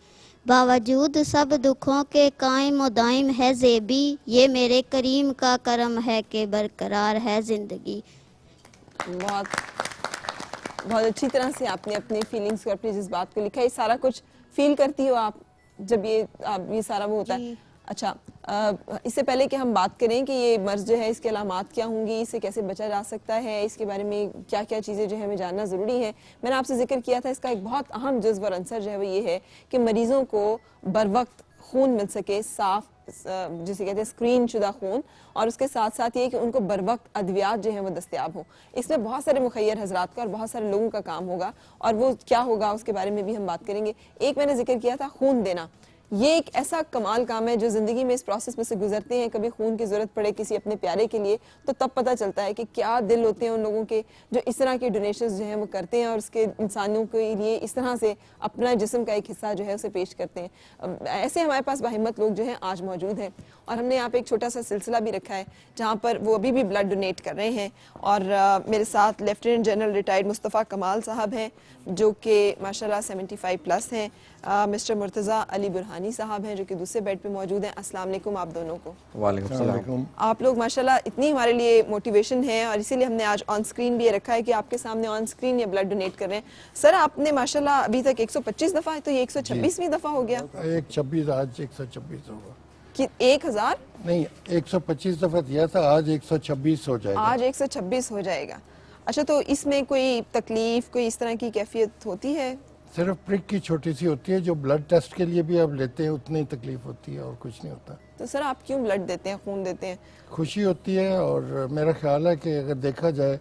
बावजूद सब दुखों के कायम व दायम है ज़ेबी, ये मेरे करीम का करम है कि बरकरार है ज़िंदगी। बहुत बहुत अच्छी तरह से आपने अपने फीलिंग्स को, अपने जज्बात को लिखा है। ये सारा कुछ फील करती हो आप जब ये सारा वो होता है? अच्छा, इससे पहले कि हम बात करें कि ये मर्ज जो है इसके अलामात क्या होंगी, इससे कैसे बचा जा सकता है, इसके बारे में क्या क्या चीज़ें जो है हमें जानना ज़रूरी है, मैंने आपसे जिक्र किया था इसका एक बहुत अहम जज्ब और अंसर जो है वो ये है कि मरीज़ों को बर वक्त खून मिल सके, साफ जिसे कहते हैं स्क्रीन शुदा खून, और उसके साथ साथ ये कि उनको बर वक्त अद्वियात जो है वो दस्तयाब हो। इसमें बहुत सारे मुखैर हजरात का और बहुत सारे लोगों का काम होगा, और वो क्या होगा उसके बारे में भी हम बात करेंगे। एक मैंने जिक्र किया था खून देना, ये एक ऐसा कमाल काम है जो ज़िंदगी में इस प्रोसेस में से गुजरते हैं, कभी खून की ज़रूरत पड़े किसी अपने प्यारे के लिए तो तब पता चलता है कि क्या दिल होते हैं उन लोगों के जो इस तरह के डोनेशंस जो हैं वो करते हैं और उसके इंसानों के लिए इस तरह से अपना जिस्म का एक हिस्सा जो है उसे पेश करते हैं। ऐसे हमारे पास बाहिम्मत लोग जो हैं आज मौजूद हैं, और हमने यहाँ पे एक छोटा सा सिलसिला भी रखा है जहाँ पर वो अभी भी ब्लड डोनेट कर रहे हैं। और मेरे साथ लेफ्टिनेंट जनरल रिटायर्ड मुस्तफ़ा कमाल साहब हैं जो कि माशाल्लाह 75 प्लस हैं, मिस्टर मुर्तज़ा अली बुरहानी साहब हैं जो कि दूसरे बेड पे मौजूद हैं। अस्सलाम वालेकुम आप दोनों को। वालेकुम सलाम। आप लोग माशाल्लाह इतनी हमारे लिए मोटिवेशन है, और इसीलिए हमने आज ऑन स्क्रीन भी ये रखा है कि आपके सामने ऑन स्क्रीन ये ब्लड डोनेट कर रहे हैं। सर आपने माशाल्लाह अभी तक 125 दफ़ा, तो ये 126वीं दफ़ा हो गया? 126 आज 126 होगा कि 1000 नहीं, 125 दफा दिया था, आज 126 हो जाएगा। आज 126 हो जाएगा। अच्छा, तो इसमें कोई तकलीफ, कोई इस तरह की कैफियत होती है? सिर्फ प्रिक की छोटी सी होती है, जो ब्लड टेस्ट के लिए भी आप लेते हैं उतनी ही तकलीफ होती है और कुछ नहीं होता। तो सर आप क्यों ब्लड देते हैं, खून देते हैं? खुशी होती है, और मेरा ख्याल है कि अगर देखा जाए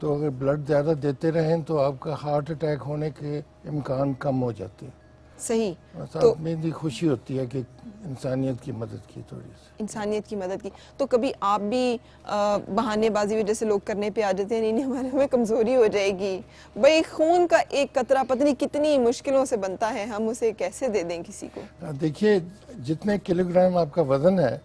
तो अगर ब्लड ज़्यादा देते रहें तो आपका हार्ट अटैक होने के इम्कान कम हो जाते हैं। सही। तो मेरी खुशी होती है कि इंसानियत की मदद की, थोड़ी सी इंसानियत की मदद की। तो कभी आप भी बहानेबाजी वजह से लोग करने पे आ जाते हैं, नहीं हमारे में कमज़ोरी हो जाएगी, भाई खून का एक कतरा पता नहीं कितनी मुश्किलों से बनता है, हम उसे कैसे दे दें किसी को? देखिए, जितने किलोग्राम आपका वज़न है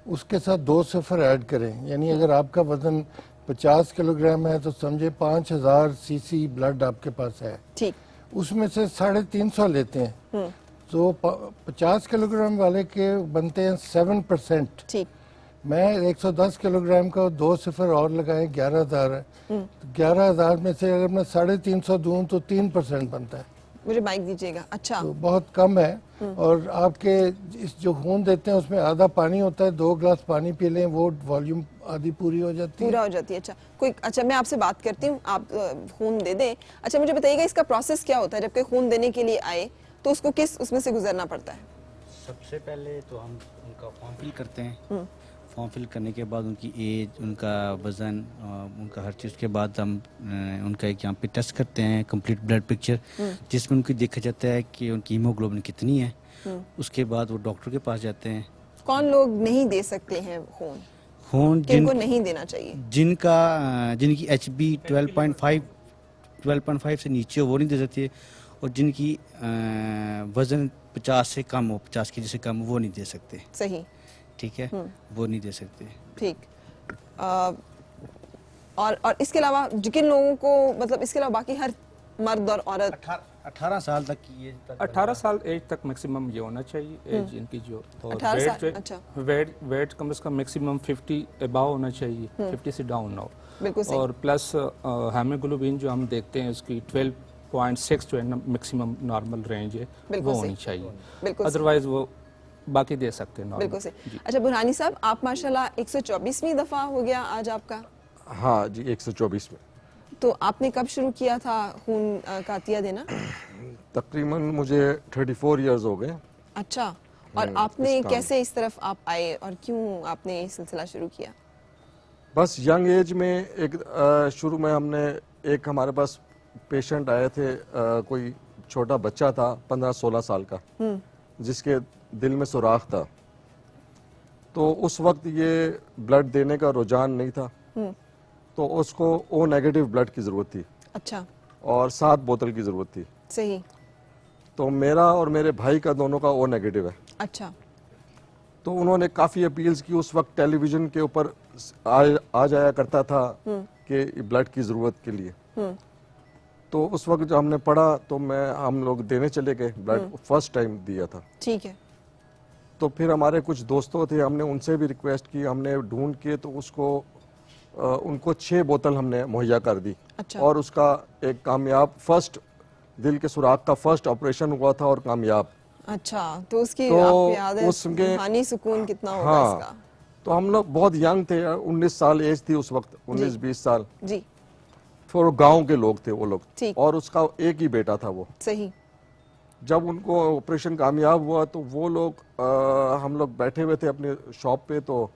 उसके साथ 2 सिफर ऐड करें, यानी अगर आपका वज़न 50 किलोग्राम है तो समझे 5000 सीसी ब्लड आपके पास है। ठीक। उसमें से 350 लेते हैं तो 50 किलोग्राम वाले के बनते हैं 7%। ठीक। मैं 110 किलोग्राम का 2 सिफर और लगाए 11,000 है, तो 11,000 में से अगर मैं 350 दूं तो 3% बनता है। मुझे माइक दीजिएगा। अच्छा, तो बहुत कम है। और आपके इस जो खून देते हैं उसमें आधा पानी होता है, 2 गिलास पानी पी लें वो वॉल्यूम आधी पूरी हो जाती है। पूरा हो जाती है। अच्छा मैं आपसे बात करती हूँ, आप खून दे दें। अच्छा मुझे बताइएगा इसका प्रोसेस क्या होता है जब कोई खून देने के लिए आए तो उसको किस उसमें से गुजरना पड़ता है? सबसे पहले तो हम उनका फॉर्म फिल करते हैं। फॉर्म फिल करने के बाद उनकी एज, उनका वज़न, उनका हर चीज़ के बाद हम उनका एक यहाँ पे टेस्ट करते हैं, कंप्लीट ब्लड पिक्चर, जिसमें उनकी देखा जाता है कि उनकी हीमोग्लोबिन कितनी है। उसके बाद वो डॉक्टर के पास जाते हैं। कौन लोग नहीं दे सकते हैं खून? जिनको नहीं देना चाहिए? जिनकी HB 12.5 से नीचे हो वो नहीं दे सकते, और जिनकी वज़न 50 से कम हो, 50 केजी से कम, वो नहीं दे सकते। सही। ठीक है, वो नहीं दे सकते। ठीक। और इसके अलावा जिन लोगों को, मतलब इसके अलावा बाकी हर मर्द और औरत 18 साल तक की एज, 18 साल एज तक मैक्सिमम ये होना चाहिए एज इनकी जो। तो 18 साल। अच्छा। वेट कम से कम मैक्सिमम 50 अबाव होना चाहिए, 50 से डाउन ना हो। बिल्कुल सही। और प्लस हीमोग्लोबिन जो हम देखते हैं उसकी 12.6 जो है मैक्सिमम नॉर्मल रेंज है वो होनी चाहिए, अदरवाइज वो बाकी दे सकते हैं। बिल्कुल सही। अच्छा बुरहानी साहब, आप माशाल्लाह 124वीं दफ़ा हो गया आज आपका? हाँ जी, 124 में। तो आपने कब शुरू किया था खून का अतिया देना? तकरीबन मुझे 34 इयर्स हो गए। अच्छा, और आपने कैसे इस तरफ आप आए और क्यों आपने ये सिलसिला शुरू किया? बस यंग एज में एक शुरू में हमने एक हमारे पास पेशेंट आए थे, कोई छोटा बच्चा था 15-16 साल का, जिसके दिल में सुराख था। तो उस वक्त ये ब्लड देने का रुझान नहीं था, तो उसको ओ नेगेटिव ब्लड की जरूरत थी। अच्छा। और 7 बोतल की जरूरत थी। सही। तो मेरा और मेरे भाई का दोनों का ओ नेगेटिव है। अच्छा। तो उन्होंने काफी अपील्स की, उस वक्त टेलीविजन के ऊपर आ जाया करता था कि ब्लड की जरूरत के लिए। तो उस वक्त जब हमने पढ़ा तो हम लोग देने चले गए, ब्लड फर्स्ट टाइम दिया था। ठीक है। तो फिर हमारे कुछ दोस्तों थे, हमने उनसे भी रिक्वेस्ट की, हमने ढूंढ के तो उनको 6 बोतल हमने मुहैया कर दी। अच्छा। और उसका एक कामयाब फर्स्ट दिल के सुराख का फर्स्ट ऑपरेशन हुआ था और कामयाब। अच्छा, तो उसकी तो आपको याद है उसके रूहानी सुकून कितना होगा हाँ, इसका? तो हम लोग बहुत यंग थे, 19 साल एज थी उस वक्त, 19-20 साल जी। फिर गांव के लोग थे वो लोग, ठीक। और उसका एक ही बेटा था वो। सही। जब उनको ऑपरेशन कामयाब हुआ तो वो लोग हम लोग बैठे हुए थे अपने शॉप पे, तो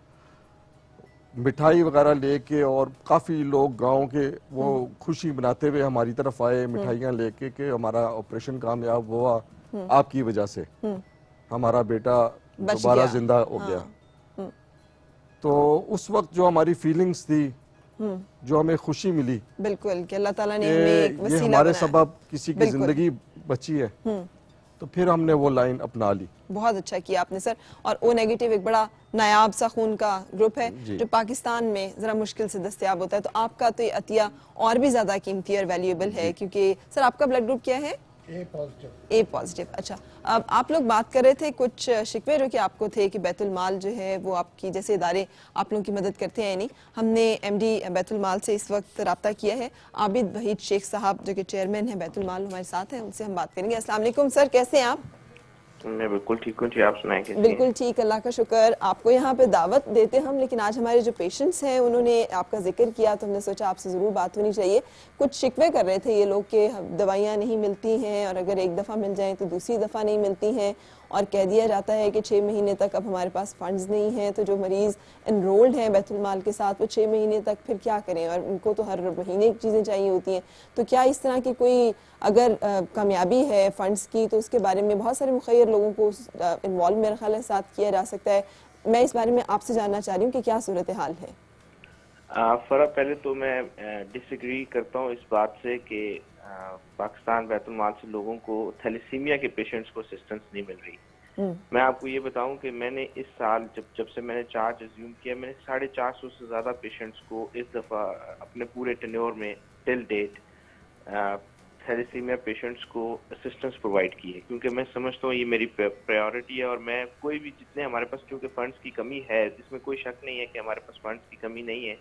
मिठाई वगैरह लेके और काफी लोग गांव के वो खुशी मनाते हुए हमारी तरफ आए, मिठाइयाँ लेके कि हमारा ऑपरेशन कामयाब हुआ आपकी वजह से, हमारा बेटा दोबारा जिंदा हो गया। तो उस वक्त जो हमारी फीलिंग्स थी, जो हमें खुशी मिली, बिल्कुल, कि अल्लाह ताला ने हमें एक ये वसीला हमारे बनाया। सबब किसी की जिंदगी बची है, तो फिर हमने वो लाइन अपना ली। बहुत अच्छा किया आपने सर। और ओ नेगेटिव एक बड़ा नायाब सा खून का ग्रुप है जो पाकिस्तान में जरा मुश्किल से दस्तयाब होता है, तो आपका तो ये अतिया और भी ज्यादा कीमती और वैल्यूएबल है, क्योंकि सर आपका ब्लड ग्रुप क्या है? ए पॉजिटिव। ए पॉजिटिव। अच्छा, अब आप लोग बात कर रहे थे कुछ शिकवे जो कि आपको थे कि बैतुल माल जो है वो आपकी जैसे इदारे आप लोगों की मदद करते हैं नहीं। हमने एमडी बैतुल माल से इस वक्त रब्ता किया है, आबिद वहीद शेख साहब जो कि चेयरमैन है बैतुल माल हमारे साथ हैं, उनसे हम बात करेंगे। अस्सलाम वालेकुम सर, कैसे हैं आप? मैं बिल्कुल ठीक हूँ जी, आप सुनाएं कैसे हैं? बिल्कुल ठीक, अल्लाह का शुक्र। आपको यहाँ पे दावत देते हम, लेकिन आज हमारे जो पेशेंट्स हैं उन्होंने आपका जिक्र किया तो हमने सोचा आपसे ज़रूर बात होनी चाहिए। कुछ शिकवे कर रहे थे ये लोग कि दवाइयाँ नहीं मिलती हैं और अगर एक दफ़ा मिल जाएं तो दूसरी दफ़ा नहीं मिलती हैं, और कह दिया जाता है कि 6 महीने तक अब हमारे पास फंड्स नहीं हैं, तो जो मरीज़ एनरोल्ड हैं बैतुल माल के साथ वो 6 महीने तक फिर क्या करें, और उनको तो हर महीने की चीज़ें चाहिए होती हैं। तो क्या इस तरह की कोई अगर कामयाबी है फंड्स की, तो उसके बारे में बहुत सारे मुखैर लोगों को इन्वॉल्व मेरे ख्याल है साथ किया जा सकता है। मैं इस बारे में आपसे जानना चाह रही हूँ कि क्या सूरत हाल है? फरा, पहले तो मैं डिसएग्री करता हूँ इस बात से कि पाकिस्तान बैतुल माल से लोगों को थैलेसीमिया के पेशेंट्स को असिस्टेंस नहीं मिल रही। मैं आपको ये बताऊं कि मैंने इस साल जब से मैंने चार्ज अज्यूम किया, मैंने 450 से ज्यादा पेशेंट्स को इस दफा अपने पूरे टेन्योर में टिल डेट थैलेसीमिया पेशेंट्स को असिस्टेंस प्रोवाइड की है, क्योंकि मैं समझता हूँ ये मेरी प्रायोरिटी है। और मैं कोई भी जितने हमारे पास, क्योंकि फंड्स की कमी है, इसमें कोई शक नहीं है कि हमारे पास फंड्स की कमी नहीं है,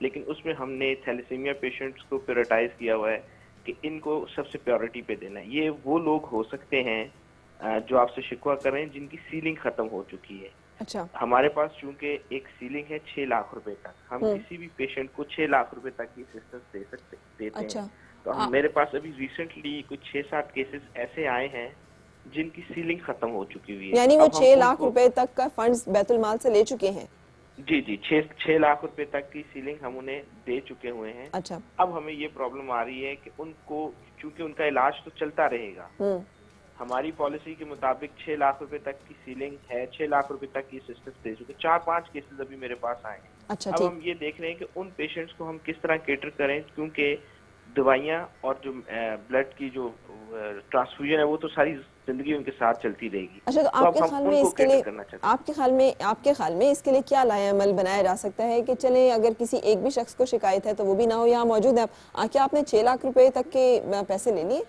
लेकिन उसमें हमने थैलेसीमिया पेशेंट्स को प्रायोरिटाइज किया हुआ है कि इनको सबसे प्रायोरिटी पे देना है। ये वो लोग हो सकते हैं जो आपसे शिकवा कर रहे हैं जिनकी सीलिंग खत्म हो चुकी है। अच्छा। हमारे पास चूंकि एक सीलिंग है 6 लाख रुपए तक, हम किसी भी पेशेंट को 6 लाख रुपए तक की असिस्टेंस देते अच्छा। हैं। तो मेरे पास अभी रिसेंटली कुछ 6-7 केसेस ऐसे आए हैं जिनकी सीलिंग खत्म हो चुकी हुई है। यानी वो 6 लाख रुपए तक का फंड्स बैतुल माल से ले चुके हैं? जी जी, 6 लाख रुपए तक की सीलिंग हम उन्हें दे चुके हुए हैं। अच्छा। अब हमें ये प्रॉब्लम आ रही है कि उनको, चूंकि उनका इलाज तो चलता रहेगा, हमारी पॉलिसी के मुताबिक 6 लाख रुपए तक की सीलिंग है, 6 लाख रुपए तक की असिस्टेंस दे चुके। 4-5 केसेस अभी मेरे पास आए हैं। अच्छा, अब हम ये देख रहे हैं कि उन पेशेंट्स को हम किस तरह केटर करें, क्योंकि दवाइयाँ और जो ब्लड की जो ट्रांसफ्यूजन है वो तो सारी जिंदगी उनके साथ चलती रहेगी। अच्छा, तो आपके ख्याल में इसके लिए आपके ख्याल में इसके लिए क्या लाएअमल बनाया जा सकता है कि चले अगर किसी एक भी शख्स को शिकायत है तो वो भी ना हो, यहाँ मौजूद है आप, क्या आपने 6 लाख रुपए तक के पैसे ले लिए?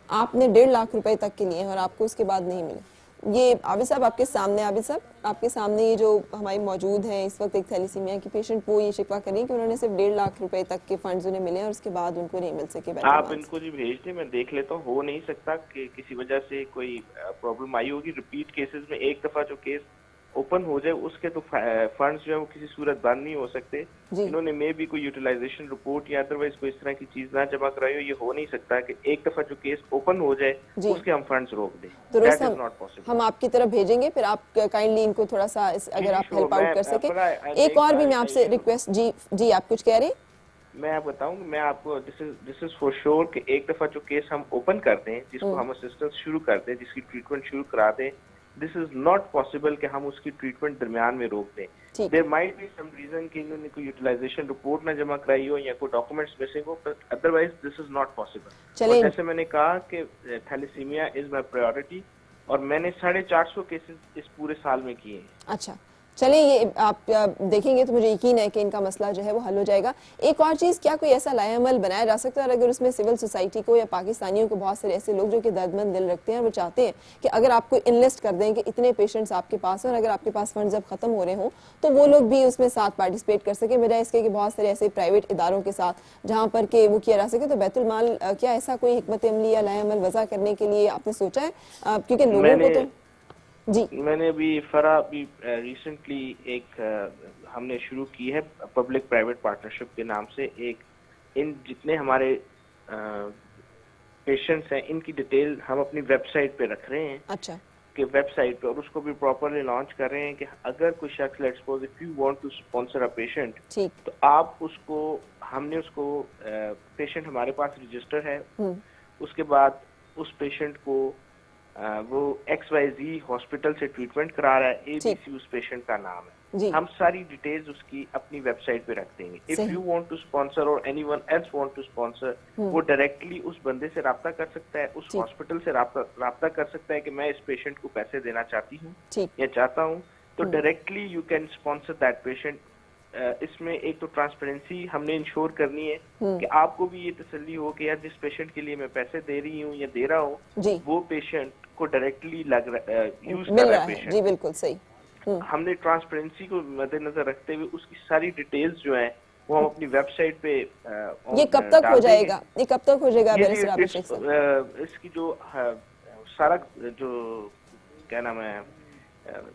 आपने 1.5 लाख रुपए तक के लिए और आपको उसके बाद नहीं मिले? ये आबिद साहब आपके सामने, आबिद साहब आपके सामने ये जो हमारी मौजूद है इस वक्त एक थैलेसीमिया की पेशेंट, वो ये शिकवा करें कि उन्होंने सिर्फ 1.5 लाख रुपए तक के फंड्स उन्हें मिले और उसके बाद उनको नहीं मिल सके। आप इनको जी भेज दें, मैं देख लेता हूँ। हो नहीं सकता कि किसी वजह से कोई प्रॉब्लम आई होगी। रिपीट केसेस में एक दफा जो केस ओपन हो जाए उसके तो फंड्स जो है वो किसी सूरत बंद नहीं हो सकते। इन्होंने मे भी कोई यूटिलाइजेशन रिपोर्ट या अदरवाइज कोई इस तरह की चीज ना जमा कराई हो, ये हो नहीं सकता कि एक दफा जो केस ओपन हो जाए उसके हम फंड्स रोक दें। दुरुस्त, That is not possible। हम आपकी तरफ भेजेंगे, फिर आप काइंडली इनको थोड़ा सा अगर आप हेल्प आउट कर सके। एक और भी मैं आपसे रिक्वेस्ट, जी आप कुछ कह रहे हैं? मैं आप बताऊं, मैं आपको दिस इज फॉर श्योर कि एक दफा जो केस हम ओपन कर दें, जिसको हम असिस्टेंस शुरू कर दें, जिसकी ट्रीटमेंट शुरू करा दें, दिस इज नॉट पॉसिबल कि हम उसकी ट्रीटमेंट दरमियान में रोक दें। There might be some reason कि इन्होंने कोई यूटिलाइजेशन रिपोर्ट ना जमा कराई हो या कोई डॉक्यूमेंट्स मिसिंग हो, but otherwise this is not possible. और जैसे मैंने कहा कि थैलेसीमिया इज माय प्रायोरिटी और मैंने 450 केसेस इस पूरे साल में किए हैं। अच्छा, चलिए ये आप देखेंगे तो मुझे यकीन है कि इनका मसला जो है वो हल हो जाएगा। एक और चीज़, क्या कोई ऐसा लाएअमल बनाया जा सकता है, और अगर उसमें सिविल सोसाइटी को या पाकिस्तानियों को, बहुत सारे ऐसे लोग जो कि दर्दमंद दिल रखते हैं, वो चाहते हैं कि अगर आपको इनलिस्ट कर दें कि इतने पेशेंट्स आपके पास हैं और अगर आपके पास फंड्स अब खत्म हो रहे हों तो वो लोग भी उसमें साथ पार्टिसिपेट कर सकें, बजाय इसके कि बहुत सारे ऐसे प्राइवेट इदारों के साथ जहाँ पर के वो किया जा सके। तो बैतुल माल क्या ऐसा कोई हिकमत अमली या लाएअमल वज़ा करने के लिए आपने सोचा है? क्योंकि लोगों को तो जी, मैंने अभी फरा अभी रिसेंटली एक हमने शुरू की है पब्लिक प्राइवेट पार्टनरशिप के नाम से। एक इन जितने हमारे पेशेंट्स हैं इनकी डिटेल हम अपनी वेबसाइट पे रख रहे हैं। अच्छा, कि वेबसाइट पे, और उसको भी प्रॉपरली लॉन्च कर रहे हैं कि अगर कोई शख्स, let's suppose if you want to sponsor a patient, तो आप उसको, हमने उसको पेशेंट हमारे पास रजिस्टर है, उसके बाद उस पेशेंट को वो XYZ हॉस्पिटल से ट्रीटमेंट करा रहा है, ABC उस पेशेंट का नाम है, हम सारी डिटेल्स उसकी अपनी वेबसाइट पे रख देंगे। If you want to sponsor और anyone else want to sponsor, वो डायरेक्टली उस बंदे से राब्ता कर सकता है, उस हॉस्पिटल से राब्ता कर सकता है कि मैं इस पेशेंट को पैसे देना चाहती हूँ या चाहता हूँ, तो directly you can sponsor that patient. इसमें एक तो ट्रांसपेरेंसी हमने इंश्योर करनी है कि आपको भी ये तसल्ली हो कि यार जिस पेशेंट के लिए मैं पैसे दे रही हूँ या दे रहा हूँ वो पेशेंट को डायरेक्टली यूज कर रहा है पेशेंट। जी बिल्कुल सही। हमने ट्रांसपेरेंसी को मद्देनजर रखते हुए उसकी सारी डिटेल्स जो है वो हम अपनी वेबसाइट पे ये कब तक हो जाएगा? ये कब तक हो जाएगा? इसकी जो सारा जो क्या नाम है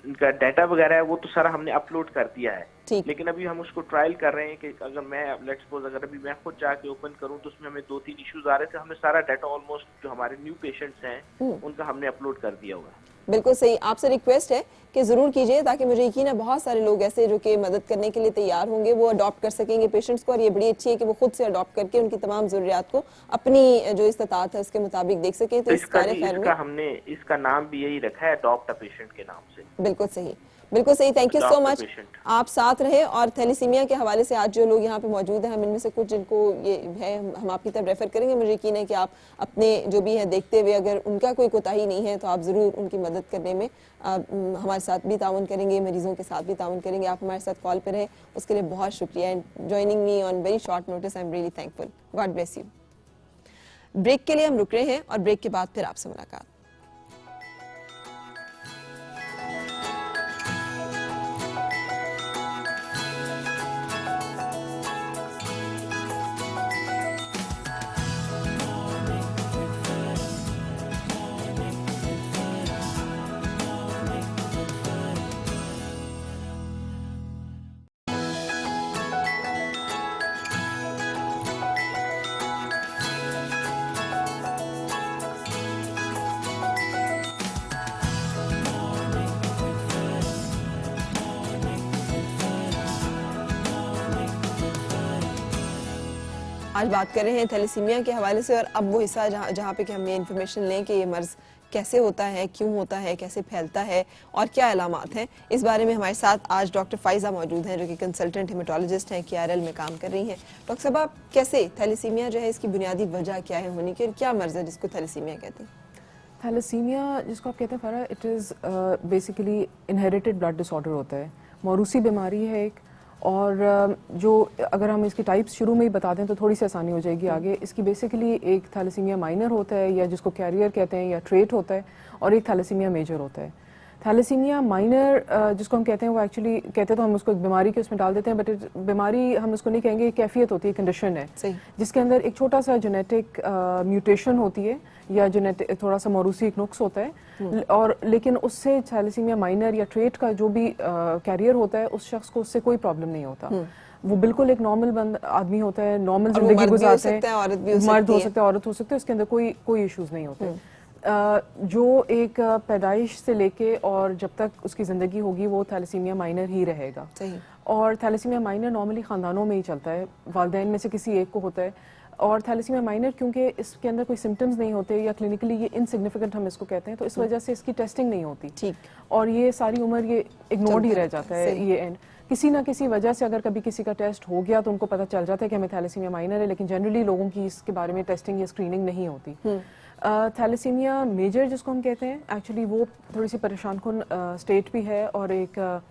इनका डाटा वगैरह है वो तो सारा हमने अपलोड कर दिया है, लेकिन अभी हम उसको ट्रायल कर रहे हैं कि अगर मैं लेट्स सपोज अगर अभी मैं खुद जाके ओपन करूं तो उसमें हमें 2-3 इश्यूज आ रहे थे, हमने सारा डाटा ऑलमोस्ट जो हमारे न्यू पेशेंट्स हैं उनका हमने अपलोड कर दिया हुआ है। बिल्कुल सही। आपसे रिक्वेस्ट है कि ज़रूर कीजिए ताकि मुझे यकीन है बहुत सारे लोग ऐसे जो कि मदद करने के लिए तैयार होंगे, वो अडॉप्ट कर सकेंगे पेशेंट्स को, और ये बड़ी अच्छी है कि वो खुद से अडॉप्ट करके उनकी तमाम ज़रूरियात को अपनी जो इस्तात है उसके मुताबिक देख सकें। तो इसका हमने इसका नाम भी यही रखा है, अडॉप्ट अ पेशेंट के नाम से। बिल्कुल सही, बिल्कुल सही। थैंक यू सो मच, आप साथ रहे। और थैलेसीमिया के हवाले से आज जो लोग यहाँ पे मौजूद हैं, हम इनमें से कुछ जिनको ये है हम आपकी तरफ रेफर करेंगे। मुझे यकीन है कि आप अपने जो भी है देखते हुए अगर उनका कोई कोताही नहीं है तो आप ज़रूर उनकी मदद करने में हमारे साथ भी ताउन करेंगे, मरीजों के साथ भी ताउन करेंगे। आप हमारे साथ कॉल पर रहे उसके लिए बहुत शुक्रिया, and joining me on very short notice, I am really thankful. God bless you. Break के लिए हम रुक रहे हैं और ब्रेक के बाद फिर आपसे मुलाकात। आज बात कर रहे हैं थैलेसीमिया के हवाले से, और अब वो हिस्सा जहाँ पे कि हम ये इन्फॉर्मेशन लें कि ये मर्ज़ कैसे होता है, क्यों होता है, कैसे फैलता है और क्या अलामात हैं। इस बारे में हमारे साथ आज डॉक्टर फाइजा मौजूद हैं जो कि कंसल्टेंट हेमेटोलॉजिस्ट हैं, KRL में काम कर रही हैं। डॉक्टर साहब, आप कैसे थैलेसीमिया जो है इसकी बुनियादी वजह क्या है होने की, क्या मर्ज़ है जिसको थैलेसीमिया कहते हैं? थैलेसीमिया जिसको आप कहते हैं फरा, it is basically inherited blood disorder होता है, मौरूसी बीमारी है एक। और जो अगर हम इसकी टाइप्स शुरू में ही बता दें तो थोड़ी सी आसानी हो जाएगी आगे। इसकी बेसिकली एक थैलेसीमिया माइनर होता है या जिसको कैरियर कहते हैं या ट्रेट होता है, और एक थैलेसीमिया मेजर होता है। थैलेसीमिया माइनर जिसको हम कहते हैं, वो एक्चुअली कहते तो हम उसको एक बीमारी के उसमें डाल देते हैं, बट बीमारी हम उसको नहीं कहेंगे, कैफियत होती है, कंडीशन है जिसके अंदर एक छोटा सा जेनेटिक म्यूटेशन होती है या जेनेटिक थोड़ा सा मौरूसी एक नुक्स होता है, और लेकिन उससे थैलेसीमिया माइनर या ट्रेट का जो भी कैरियर होता है उस शख्स को उससे कोई प्रॉब्लम नहीं होता। वो बिल्कुल एक नॉर्मल आदमी होता है, नॉर्मल जिंदगी गुजारते हैं, मर्द हो सकता है, औरत हो सकती है, उसके अंदर कोई इश्यूज नहीं होते। जो एक पैदाइश से लेके और जब तक उसकी ज़िंदगी होगी वो थैलेसीमिया माइनर ही रहेगा। और थैलेसीमिया माइनर नॉर्मली ख़ानदानों में ही चलता है, वालिदैन में से किसी एक को होता है। और थैलेसीमिया माइनर क्योंकि इसके अंदर कोई सिम्टम्स नहीं होते या क्लिनिकली ये इनसिग्निफिकेंट हम इसको कहते हैं, तो इस वजह से इसकी टेस्टिंग नहीं होती। ठीक। और ये सारी उम्र ये इग्नोर्ड ही रह जाता है। ये एंड किसी ना किसी वजह से अगर कभी किसी का टेस्ट हो गया तो उनको पता चल जाता है कि हमें थैलेसीमिया माइनर है, लेकिन जनरली लोगों की इसके बारे में टेस्टिंग या स्क्रीनिंग नहीं होती। थैलेसीमिया मेजर जिसको हम कहते हैं, एक्चुअली वो थोड़ी सी परेशान कुन स्टेट भी है और एक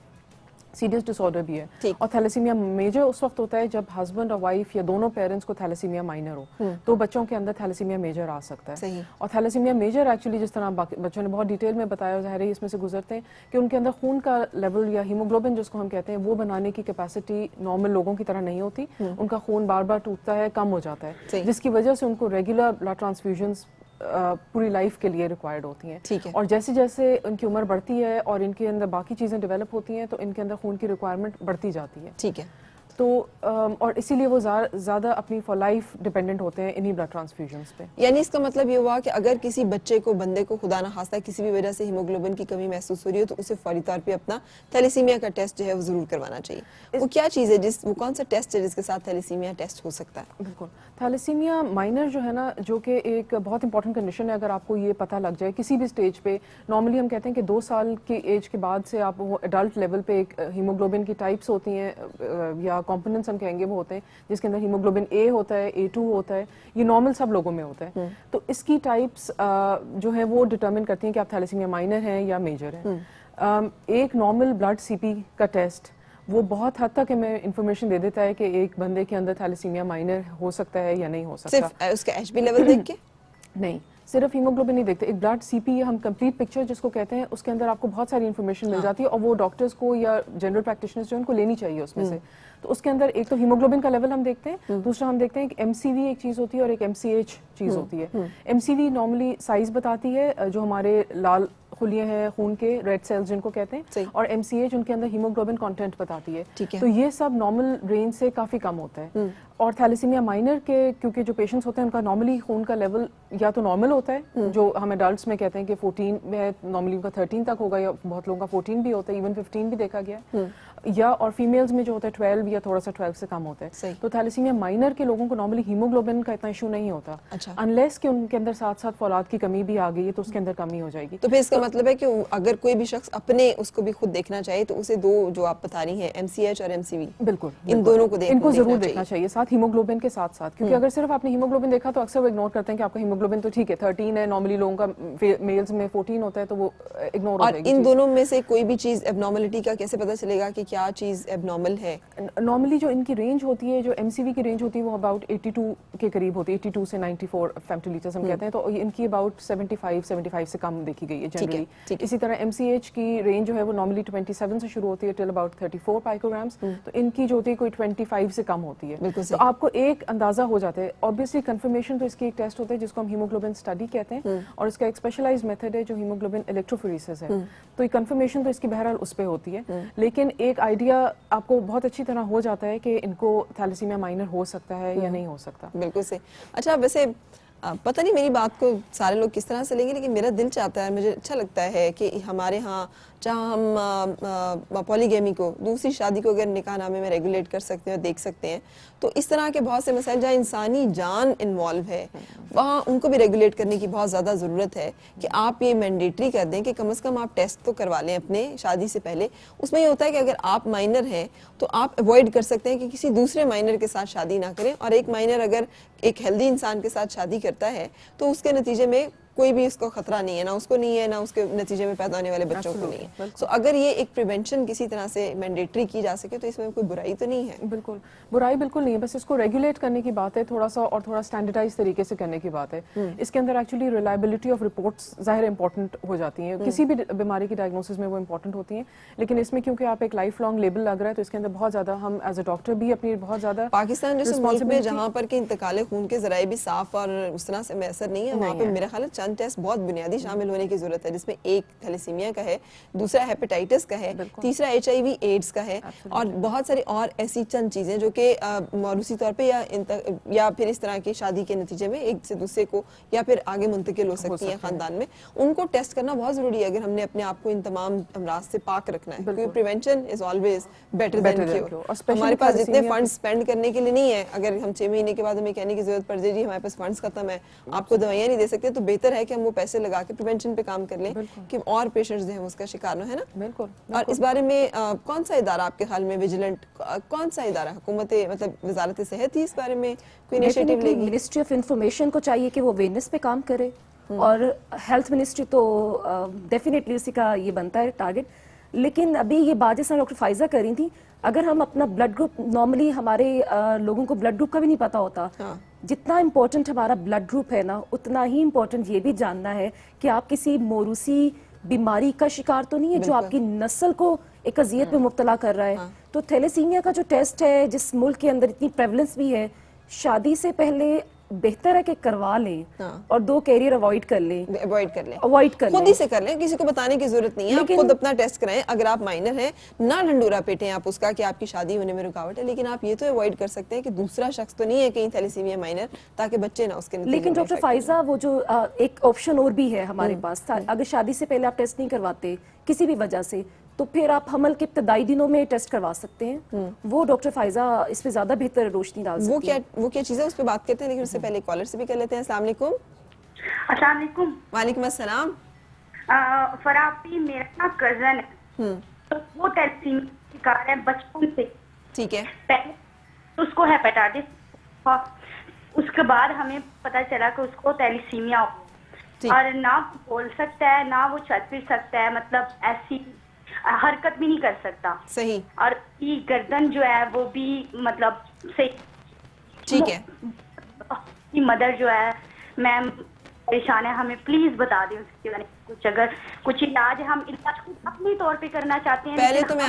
सीरियस डिसऑर्डर भी है। और थैलेसीमिया मेजर उस वक्त होता है जब हस्बैंड और वाइफ या दोनों पेरेंट्स को थैलेसीमिया माइनर हो, तो बच्चों के अंदर थैलेसीमिया मेजर आ सकता है। और थैलेसीमिया मेजर एक्चुअली जिस तरह बच्चों ने बहुत डिटेल में बताया, ज़ाहिर है इसमें से गुजरते हैं कि उनके अंदर खून का लेवल या हीमोग्लोबिन जिसको हम कहते हैं वो बनाने की कैपेसिटी नॉर्मल लोगों की तरह नहीं होती। उनका खून बार बार टूटता है, कम हो जाता है, जिसकी वजह से उनको रेगुलर ब्लड ट्रांसफ्यूजन्स पूरी लाइफ के लिए रिक्वायर्ड होती हैं। ठीक है। और जैसे जैसे उनकी उम्र बढ़ती है और इनके अंदर बाकी चीज़ें डेवलप होती हैं तो इनके अंदर खून की रिक्वायरमेंट बढ़ती जाती है। ठीक है। तो और इसीलिए वो ज़्यादा अपनी फॉर लाइफ डिपेंडेंट होते हैं इन्हीं ब्लड ट्रांसफ्यूजन्स पे। यानी इसका मतलब ये हुआ कि अगर किसी बच्चे को, बंदे को खुदा ना खास्ता किसी भी वजह से हीमोग्लोबिन की कमी महसूस हो रही हो तो उसे फौरी तौर पे अपना थैलेसीमिया का टेस्ट जो है वो जरूर करवाना चाहिए। वो क्या चीज़ है, वो कौन सा टेस्ट है जिसके साथ थैलेसीमिया टेस्ट हो सकता है? बिल्कुल, थैलेसीमिया माइनर जो है ना, जो कि एक बहुत इंपॉर्टेंट कंडीशन है, अगर आपको ये पता लग जाए किसी भी स्टेज पे, नॉर्मली हम कहते हैं कि 2 साल की एज के बाद से आप वो एडल्ट लेवल पे एक हीमोग्लोबिन की टाइप्स होती हैं या कॉम्पोनेंट्स हम कहेंगे वो होते हैं, जिसके अंदर हीमोग्लोबिन ए होता है, A2 होता है, ये नॉर्मल सब लोगों में होता है। तो इसकी टाइप्स जो है वो डिटरमिन करती हैं कि आप थैलेसीमिया माइनर हैं या मेजर हैं। एक नॉर्मल ब्लड CP का टेस्ट वो बहुत हद तक हमें इंफॉर्मेशन दे देता है कि एक बंदे के अंदर थैलेसीमिया माइनर हो सकता है या नहीं हो सकता। सिर्फ उसका HB लेवल देख के? नहीं, सिर्फ हीमोग्लोबिन नहीं देखते, एक ब्लड CP हम कंप्लीट पिक्चर जिसको कहते हैं, उसके अंदर आपको बहुत सारी इन्फॉर्मेशन मिल जाती है और वो डॉक्टर्स को या जनरल प्रैक्टिशनर्स जो उनको लेनी चाहिए उसमें से। तो उसके अंदर एक तो हीमोग्लोबिन का लेवल हम देखते हैं, दूसरा हम देखते हैं कि MCV एक चीज़ होती है और एक MCH चीज़ होती है। MCV नॉर्मली साइज बताती है, जो हमारे लाल खुलिये हैं खून के, रेड सेल्स जिनको कहते हैं, और MCH उनके अंदर हीमोग्लोबिन कंटेंट बताती है। तो ये सब नॉर्मल रेंज से काफ़ी कम होता है। और थैलेसीमिया माइनर के क्योंकि जो पेशेंट्स होते हैं उनका नॉर्मली खून का लेवल या तो नॉर्मल होता है, जो हम एडल्ट्स में कहते हैं कि 14 में नॉर्मली उनका 13 तक होगा, या बहुत लोगों का 14 भी होता है, इवन 15 भी देखा गया है, या और फीमेल्स में जो होता है 12 या थोड़ा सा 12 से कम होता है। तो थैलेसीमिया माइनर के लोगों को नॉर्मली हीमोग्लोबिन का इतना इशू नहीं होता, अनलेस कि उनके अंदर साथ साथ फौलाद की कमी भी आ गई है तो उसके अंदर कमी हो जाएगी। तो फिर इसका मतलब है कि अगर कोई भी शख्स अपने उसको भी खुद देखना चाहे तो उसे दो जो आप बता रही हैं, MCH और MCV, बिल्कुल इन दोनों को इनको जरूर देखना चाहिए साथ हीमोग्लोबिन के साथ साथ, क्योंकि अगर सिर्फ आपने हीमोग्लोबिन देखा तो अक्सर वो इग्नोर करते हैं कि आपका हीमोग्लोबिन तो ठीक है 13 है, नॉर्मली लोगों का मेल्स में 14 होता है, तो वो इग्नोर हो जाएगी। इन दोनों में से कोई भी चीज एबनॉर्मलिटी का कैसे पता चलेगा कि क्या चीज एबनॉर्मल है? नॉर्मली जो इनकी रेंज होती है, जो MCV की रेंज होती है वो अबाउट 82 के करीब होती है, 82 से 94 फेमटोलीटर्स हम कहते हैं, तो इनकी अबाउट 75 से कम देखी गई है जनरली। इसी तरह MCH की रेंज जो है वो नॉर्मली 27 से शुरू होती है टिल अबाउट 34 पाइकोग्राम्स, तो इनकी जो होती है कोई 25 से कम होती है। तो आपको एक अंदाजा हो जाता है। ऑब्वियसली कंफर्मेशन तो इसकी एक टेस्ट होता है जिसको हम हीमोग्लोबिन स्टडी कहते हैं, और इसका एक स्पेशलाइज्ड मेथड है जो हीमोग्लोबिन इलेक्ट्रोफोरेसिस है। तो ये कंफर्मेशन तो इसकी बहरहाल उस पे होती है, लेकिन एक आइडिया आपको बहुत अच्छी तरह हो जाता है कि इनको थैलेसीमिया माइनर हो सकता है या नहीं हो सकता। बिल्कुल सही। अच्छा, वैसे पता नहीं मेरी बात को सारे लोग किस तरह से लेंगे, लेकिन मेरा दिल चाहता है, मुझे अच्छा लगता है कि हमारे यहाँ जहाँ हम पॉलीगेमी को, दूसरी शादी को अगर निकाह नामे में रेगुलेट कर सकते हैं और देख सकते हैं, तो इस तरह के बहुत से मसाइल जहाँ इंसानी जान इन्वॉल्व है वहाँ उनको भी रेगुलेट करने की बहुत ज़्यादा ज़रूरत है कि आप ये मैंडेटरी कर दें कि कम से कम आप टेस्ट तो करवा लें अपने शादी से पहले। उसमें ये होता है कि अगर आप माइनर हैं तो आप अवॉइड कर सकते हैं कि किसी दूसरे माइनर के साथ शादी ना करें, और एक माइनर अगर एक हेल्दी इंसान के साथ शादी करता है तो उसके नतीजे में कोई भी उसको खतरा नहीं है, ना उसको नहीं है, ना उसके नतीजे में पैदा होने वाले बच्चों को नहीं है। सो अगर ये एक प्रिवेंशन किसी तरह से मैंडेटरी की जा सके तो इसमें कोई बुराई तो नहीं है। बिल्कुल बुराई बिल्कुल नहीं है, बस इसको रेगुलेट करने की बात है थोड़ा सा, और थोड़ा स्टैंडर्डाइज तरीके से करने की बात है। इसके अंदर एक्चुअली रिलायबिलिटी ऑफ रिपोर्ट्स ज़ाहिर इंपॉर्टेंट हो जाती हैं, किसी भी बीमारी की डायग्नोसिस में वो इंपॉर्टेंट होती हैं, लेकिन इसमें क्योंकि आप एक लाइफ लॉन्ग लेबल लग रहा है तो इसके अंदर बहुत ज़्यादा हम एज अ डॉक्टर भी अपनी बहुत ज़्यादा पाकिस्तान जैसे मुल्क में जहाँ पर के इंतकाल खून के जराए भी साफ और उस तरह से मैसर नहीं है, वहाँ पे मेरा ख्याल है चंद टेस्ट बहुत बुनियादी शामिल होने की जरूरत है, जिसमें एक थैलेसीमिया का है, दूसरा हेपेटाइटिस का है, तीसरा HIV एड्स का है, और बहुत सारी और ऐसी चंद चीजें जो कि मौरूसी तौर पे या फिर इस तरह की शादी के नतीजे में एक से दूसरे को या फिर आगे मुंतकिल हो सकती है खानदान में, उनको टेस्ट करना बहुत जरूरी है अगर हमने अपने आप को इन तमाम अमराज से पाक रखना है, क्योंकि prevention is always better than cure. हमारे पास जितने फंड स्पेंड करने के लिए नहीं है, अगर हम 6 महीने के बाद हमें कहने की जरूरत पड़ जाए जी हमारे पास फंड्स खत्म है, आपको दवाइयां नहीं दे सकते, तो बेहतर है कि हम वो पैसे लगा के प्रिवेंशन पे काम कर लें कि और पेशेंट्स जो हैं उसका शिकार न है ना। बिल्कुल। और इस बारे में कौन सा इदारा आपके ख्याल में विजिलेंट, कौन सा इदारा हुकूमत मतलब वजारत सेहत ही इस बारे में कोई इनिशिएटिव लेगी? मिनिस्ट्री ऑफ इंफॉर्मेशन को चाहिए कि वो अवेयरनेस पे काम करे, और हेल्थ मिनिस्ट्री तो डेफिनेटली उसी का ये बनता है टारगेट। लेकिन अभी ये बात जैसा डॉक्टर फाइजा कर रही थी, अगर हम अपना ब्लड ग्रुप, नॉर्मली हमारे लोगों को ब्लड ग्रुप का भी नहीं पता होता, जितना इम्पोर्टेंट हमारा ब्लड ग्रुप है ना, उतना ही इम्पोर्टेंट ये भी जानना है कि आप किसी मोरूसी बीमारी का शिकार तो नहीं है जो आपकी नस्ल को एक अजियत में मुब्तला कर रहा है। तो थैलेसीमिया का जो टेस्ट है, जिस मुल्क के अंदर इतनी प्रेवलेंस भी है, शादी से पहले बेहतर है कि करवा लें, और 2 कैरियर अवॉइड कर लें, खुद ही से कर लें, किसी को बताने की जरूरत नहीं है, आप खुद अपना टेस्ट कराएं। अगर आप माइनर हैं, ना ढंडूरा पेटें आप उसका कि आपकी शादी होने में रुकावट है, लेकिन आप ये तो अवॉइड कर सकते हैं कि दूसरा शख्स तो नहीं है कहीं थैलेसीमिया माइनर, ताकि बच्चे ना उसके। लेकिन डॉक्टर फाइजा, वो जो एक ऑप्शन और भी है हमारे पास, अगर शादी से पहले आप टेस्ट नहीं करवाते किसी भी वजह से, तो फिर आप हमल के इब्तदाई दिनों में टेस्ट करवा सकते हैं। वो डॉक्टर फाइजा इस पे ज्यादा बेहतर रोशनी डाल सकती है। वो क्या चीज़ है, उस पर बात करते हैं, लेकिन उससे पहले कॉलर से भी कर लेते हैं। अस्सलाम वालेकुम। अस्सलाम वालेकुम। वालेकुम अस्सलाम। फराबी मेरा ना कजन है, तो वो थैलेसीमिया का शिकार है बचपन से। ठीक है। पहले तो उसको हेपेटाइटिस, उसके बाद हमें पता चला कि उसको थैलेसीमिया हो, और ना बोल सकता है, ना वो चल फिर सकता है, मतलब ऐसी हरकत भी नहीं कर सकता। सही। और ये गर्दन जो है वो भी मतलब सही। ठीक है। मदर जो है मैम परेशान है, हमें प्लीज बता दें उसके बारे में कुछ, अगर कुछ इलाज, हम इलाज अपने तौर पे करना चाहते हैं। पहले तो मैं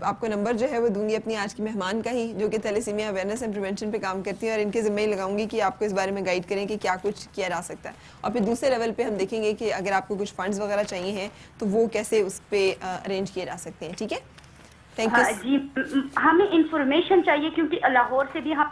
आपको नंबर जो है वो दूंगी अपनी आज की मेहमान का ही, जो कि थैलेसीमिया अवेयरनेस एंड प्रिवेंशन पे काम करती है, और इनके जिम्मे ही लगाऊंगी कि आपको इस बारे में गाइड करें कि क्या कुछ किया जा सकता है। और फिर दूसरे लेवल पे हम देखेंगे कि अगर आपको कुछ फंड्स वगैरह चाहिए हैं तो वो कैसे उस पर अरेंज किए जा सकते हैं। ठीक है, थैंक यू। जी, हमें इंफॉर्मेशन चाहिए क्योंकि लाहौर से भी हम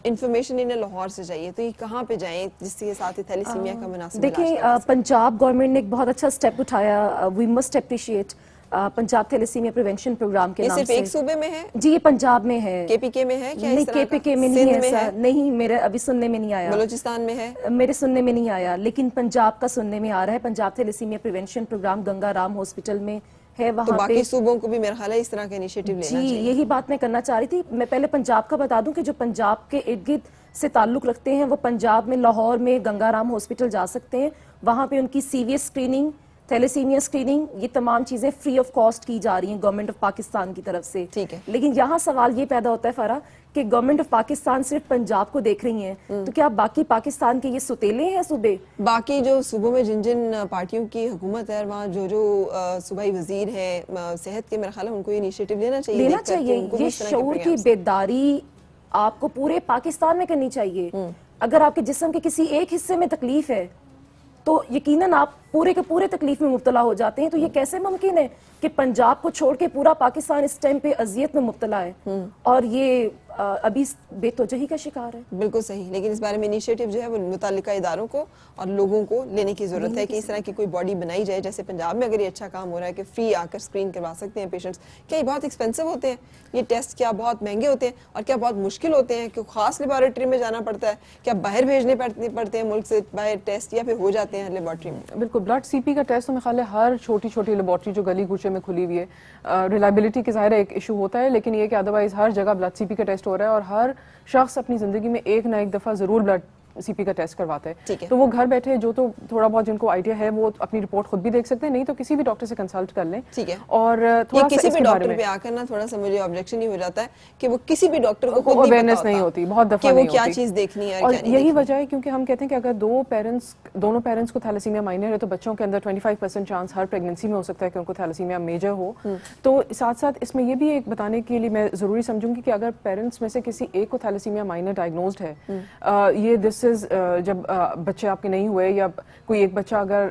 इंफॉर्मेशन इन्हें लाहौर से चाहिए, तो ये कहाँ पे जाएं जिसके साथ ही थैलेसीमिया का मुनासिब इलाज? देखिए, पंजाब गवर्नमेंट ने एक बहुत अच्छा स्टेप उठाया, we must appreciate Punjab thalassemia prevention programme के नाम से। सिर्फ एक सूबे में है जी? ये पंजाब में है। केपीके में है क्या? नहीं, केपीके में नहीं है ऐसा, नहीं, मेरे अभी सुनने में नहीं आया। बलूचिस्तान में है? मेरे सुनने में नहीं आया, लेकिन पंजाब का सुनने में आ रहा है। Punjab thalassemia prevention programme Ganga Ram hospital में है, वहाँ तो बाकी सूबों को भी मेरा ख्याल है इस तरह का इनिशिएटिव लेना चाहिए। यही बात मैं करना चाह रही थी। मैं पहले पंजाब का बता दूं कि जो पंजाब के इर्द गिर्द से ताल्लुक रखते हैं, वो पंजाब में लाहौर में गंगाराम हॉस्पिटल जा सकते हैं, वहाँ पे उनकी सीवीएस स्क्रीनिंग, थैलेसीमिया स्क्रीनिंग, ये तमाम चीजें फ्री ऑफ कॉस्ट की जा रही हैं गवर्नमेंट ऑफ पाकिस्तान की तरफ से। ठीक है। लेकिन यहाँ सवाल ये पैदा होता है फरा कि गवर्नमेंट ऑफ पाकिस्तान सिर्फ पंजाब को देख रही है, तो क्या बाकी पाकिस्तान के ये सुतेले हैं सूबे? बाकी जो सूबों में जिन जिन पार्टियों की हुकूमत है, वहाँ जो सूबाई वजीर है सेहत के, मेरा ख्याल है उनको ये इनिशिएटिव लेना चाहिए। ये शऊर की बेदारी आपको पूरे पाकिस्तान में करनी चाहिए। अगर आपके जिस्म के किसी एक हिस्से में तकलीफ है तो यकीनन आप पूरे के पूरे तकलीफ में मुब्तला हो जाते हैं। तो ये कैसे मुमकिन है कि पंजाब को छोड़ के पूरा पाकिस्तान इस टाइम पे अजियत में मुब्तला है और ये अभी बेतवजही का शिकार है? बिल्कुल सही, लेकिन इस बारे में इनिशिएटिव जो है वो मुतालिका इदारों को और लोगों को लेने की जरूरत है कि इस तरह की कोई बॉडी बनाई जाए। जैसे पंजाब में अगर ये अच्छा काम हो रहा है कि फ्री आकर स्क्रीन करवा सकते हैं पेशेंट्स। क्या ये बहुत एक्सपेंसिव होते हैं ये टेस्ट? क्या बहुत महंगे होते हैं? और क्या बहुत मुश्किल होते हैं? कि खास लेबोरेटरी में जाना पड़ता है? क्या बाहर भेजने पड़ते हैं मुल्क से बाहर टेस्ट, या फिर हो जाते हैं लेबोरेटरी में? बिल्कुल, ब्लड सीपी का टेस्ट तो मेरे ख्याल है हर छोटी छोटी लेबोरेटरी जो गली कूचे में खुली हुई है, रिलायबिलिटी के ज़ाहिर एक इशू होता है, लेकिन ये कि अदरवाइज हर जगह ब्लड सीपी का टेस्ट हो रहा है और हर शख्स अपनी ज़िंदगी में एक ना एक दफ़ा ज़रूर ब्लड CP का टेस्ट करवाता ठीक है, है। तो वो घर बैठे जो तो थोड़ा बहुत जिनको आइडिया है वो अपनी रिपोर्ट खुद भी देख सकते हैं, नहीं तो किसी भी डॉक्टर से कंसल्ट कर लें। ठीक है। और ये थोड़ा सा किसी भी इसके बारे डॉक्टर में पे आकर ना थोड़ा सा मुझे ऑब्जेक्शन ही हो जाता है कि वो किसी भी डॉक्टर को खुद अवेयरनेस नहीं होती, बहुत दफा कि वो नहीं क्या होती। चीज देखनी है और क्या नहीं यही देखनी। वजह है क्योंकि हम कहते हैं कि अगर दोनों पेरेंट्स को थैलेसीमिया माइनर है तो बच्चों के अंदर 25% चांस हर प्रेगनेंसी में हो सकता है कि उनको थैलेसीमिया मेजर हो। तो साथ साथ इसमें ये भी एक बताने के लिए मैं जरूरी समझूंगी कि अगर पेरेंट्स में से किसी एक को थैलेसीमिया माइनर डायग्नोज्ड है, ये दिस इज जब बच्चे आपके नहीं हुए या कोई एक बच्चा अगर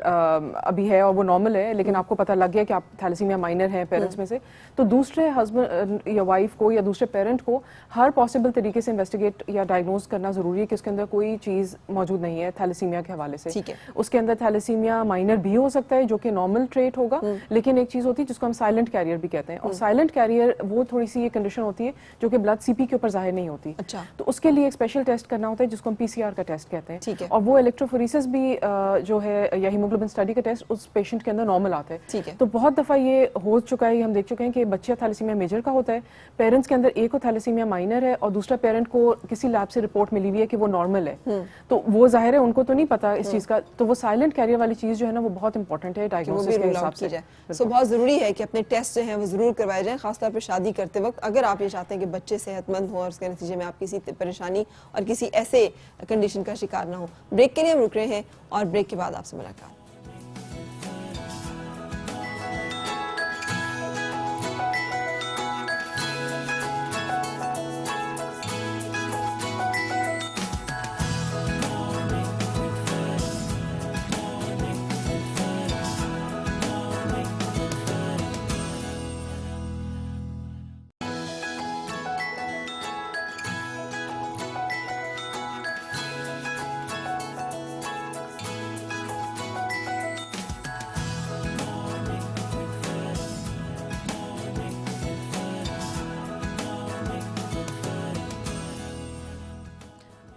अभी है और वो नॉर्मल है लेकिन आपको पता लग गया कि आप थैलेसीमिया माइनर हैं पेरेंट्स में से, तो दूसरे हस्बैंड या वाइफ को या दूसरे पेरेंट को हर पॉसिबल तरीके से इन्वेस्टिगेट या डायग्नोज करना जरूरी है कि उसके अंदर कोई चीज मौजूद नहीं है थैलेसीमिया के हवाले से। ठीक है। उसके अंदर थैलेसीमिया माइनर भी हो सकता है जो कि नॉर्मल ट्रेट होगा, लेकिन एक चीज होती है जिसको हम साइलेंट कैरियर भी कहते हैं, और साइलेंट कैरियर वो थोड़ी सी ये कंडीशन होती है जो कि ब्लड CP के ऊपर जाहिर नहीं होती। अच्छा। तो उसके लिए एक स्पेशल टेस्ट करना होता है जिसको हम PCR का टेस्ट कहते हैं। ठीक है। और वो इलेक्ट्रोफोरेसिस भी जो है या हीमोग्लोबिन स्टडी का टेस्ट उस पेशेंट के अंदर नॉर्मल आता है। ठीक है। तो बहुत दफा ये हो चुका है, हम देख चुके हैं कि बच्चा थैलेसीमिया मेजर का होता है, पेरेंट्स के अंदर एक को थैलेसीमिया माइनर है और दूसरा पेरेंट को किसी लैब से रिपोर्ट मिली हुई है कि वो नॉर्मल है, तो वो जाहिर है उनको तो नहीं पता इस चीज का, तो वो साइलेंट कैरियर वाली चीज जो है ना वो बहुत इंपॉर्टेंट है डायग्नोसिस के हिसाब से। सो बहुत जरूरी है कि अपने टेस्ट जो हैं वो जरूर करवाए जाएं, खासतौर पर शादी करते वक्त, अगर आप ये चाहते हैं कि बच्चे सेहतमंद हों और उसके नतीजे में आप किसी परेशानी और किसी ऐसे कंडीशन का शिकार ना हो। ब्रेक के लिए हम रुक रहे हैं और ब्रेक के बाद आपसे मुलाकात।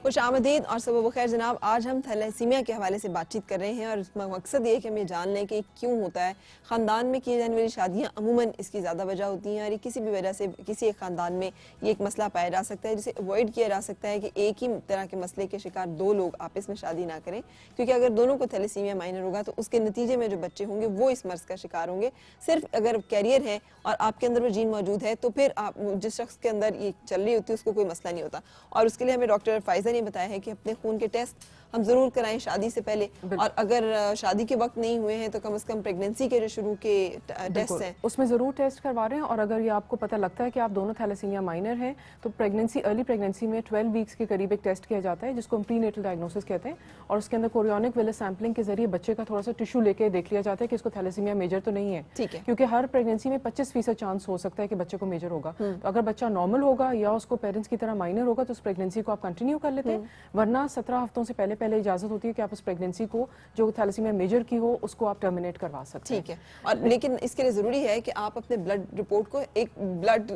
खुश आमदीद और सुबह बखैर जनाब। आज हम थैलेसीमिया के हवाले से बातचीत कर रहे हैं और उसका मकसद ये है कि हम ये जान लें कि क्यों होता है। ख़ानदान में की जाने वाली शादियाँ अमूमन इसकी ज़्यादा वजह होती हैं और ये किसी भी वजह से किसी एक ख़ानदान में ये एक मसला पाया जा सकता है जिसे अवॉइड किया जा सकता है कि एक ही तरह के मसले के शिकार दो लोग आपस में शादी ना करें, क्योंकि अगर दोनों को थैलेसीमिया माइनर होगा तो उसके नतीजे में जो बच्चे होंगे वो इस मर्ज़ का शिकार होंगे। सिर्फ अगर कैरियर है और आपके अंदर वो जीन मौजूद है तो फिर आप जिस शख्स के अंदर ये चल रही होती है उसको कोई मसला नहीं होता। और उसके लिए हमें डॉक्टर फाइजा ने बताया है कि अपने खून के टेस्ट हम जरूर कराएं शादी से पहले, और अगर शादी के वक्त नहीं हुए हैं तो कम से कम प्रेगनेंसी के जो शुरू के टेस्ट हैं उसमें जरूर टेस्ट करवा रहे हैं। और अगर ये आपको पता लगता है कि आप दोनों थैलेसीमिया माइनर हैं तो अर्ली प्रेगनेंसी में 12 वीक्स के करीब एक टेस्ट किया जाता है जिसको हम प्रीनेटल डायग्नोसिस कहते हैं, और उसके अंदर कोरियोनिक विलस सैंपलिंग के जरिए बच्चे का थोड़ा सा टिश्यू लेके देख लिया जाता है कि इसको थैलेसीमिया मेजर तो नहीं है। ठीक है। क्योंकि हर प्रेगनेंसी में 25% चांस हो सकता है कि बच्चे को मेजर होगा, तो अगर बच्चा नॉर्मल होगा या उसको पेरेंट्स की तरह माइनर होगा तो उस प्रेगनेंसी को आप कंटिन्यू कर लेते हैं, वरना 17 हफ्तों से पहले पहले इजाजत होती है कि आप उस प्रेगनेंसी को जो थैलेसीमिया मेजर की हो उसको आप टर्मिनेट करवा सकते हैं। ठीक है। और लेकिन इसके लिए जरूरी है कि आप अपने ब्लड रिपोर्ट को एक ब्लड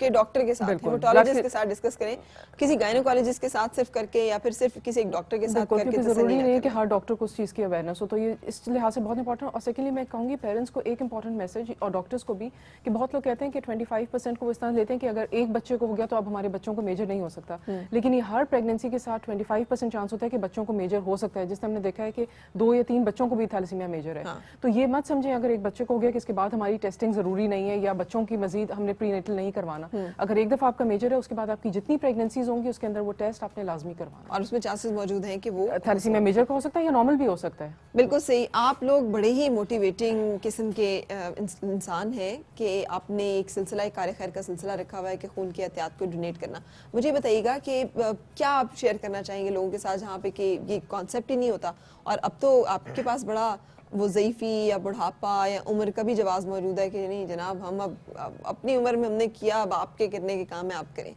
के डॉक्टर के साथ, हेमेटोलॉजिस्ट के साथ डिस्कस करें, किसी गायनोकोलॉजिस्ट के साथ सिर्फ करके या फिर सिर्फ किसी एक डॉक्टर के साथ करके क्योंकि जरूरी नहीं है कि हर डॉक्टर को उस चीज की अवेयरनेस हो, तो ये इस लिहाज से बहुत इंपॉर्टेंट। और सेकेंडली मैं कहूंगी पेरेंट्स को एक इंपॉर्टेंट मैसेज और डॉक्टर्स को भी कि बहुत लोग कहते हैं कि 25% को इस तरह लेते हैं कि अगर एक बच्चे को हो गया तो अब हमारे बच्चों को मेजर नहीं हो सकता, लेकिन ये हर प्रेगनेंसी के साथ 25% चांस होता है कि बच्चों को मेजर हो सकता है, जिससे हमने देखा है कि 2 या 3 बच्चों को भी थैलेसीमिया मेजर है। तो ये मत समझें अगर एक बच्चे को हो गया कि इसके बाद हमारी टेस्टिंग जरूरी नहीं है या बच्चों की मजीद हमने प्रीनेटल नहीं करवाना। अगर एक दफा आपका मेजर है उसके बाद आपकी जितनी प्रेगनेंसीज होंगी उसके अंदर वो टेस्ट आपने लाजमी करवाना, और उसमें चांसेस मौजूद हैं कि वो थैलेसीमिया मेजर का हो सकता है या नॉर्मल भी हो सकता है। बिल्कुल सही। आप लोग बड़े ही मोटिवेटिंग किस्म के इंसान हैं कि आपने एक सिलसिला कार खैर का सिलसिला रखा हुआ है कि खून की एहतियात को डोनेट करना। मुझे बताइएगा कि क्या आप शेयर करना चाहेंगे लोगों के साथ जहाँ पे कि ये कॉन्सेप्ट ही नहीं होता और अब तो आपके पास बड़ा वो ज़ईफ़ी या बुढ़ापा या उम्र का भी जवाब मौजूद है कि नहीं जनाब हम अब अपनी उम्र में हमने किया, अब आपके करने के काम है आप करें।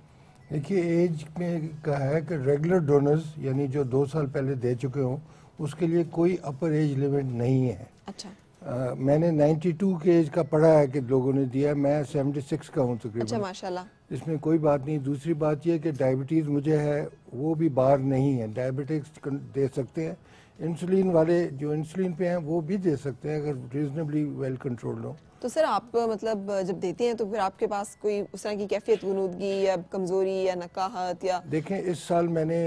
देखिए एज में कहा है कि रेगुलर डोनर्स यानी जो 2 साल पहले दे चुके हों उसके लिए कोई अपर एज लिमिट नहीं है। अच्छा। मैंने 92 के एज का पढ़ा है कि लोगों ने दिया, मैं 76 का हूँ तकरीबन। अच्छा माशाल्लाह। इसमें कोई बात नहीं। दूसरी बात यह कि डायबिटीज़ मुझे है वो भी बार नहीं है, डायबिटिक्स दे सकते हैं। इंसुलिन वाले जो इंसुलिन पे हैं वो भी दे सकते हैं अगर रीजनेबली वेल कंट्रोल्ड हो। तो सर आप मतलब जब देते हैं तो फिर आपके पास कोई उस तरह की कैफियत, गुनूदगी या कमजोरी या नकाहत या? देखें इस साल मैंने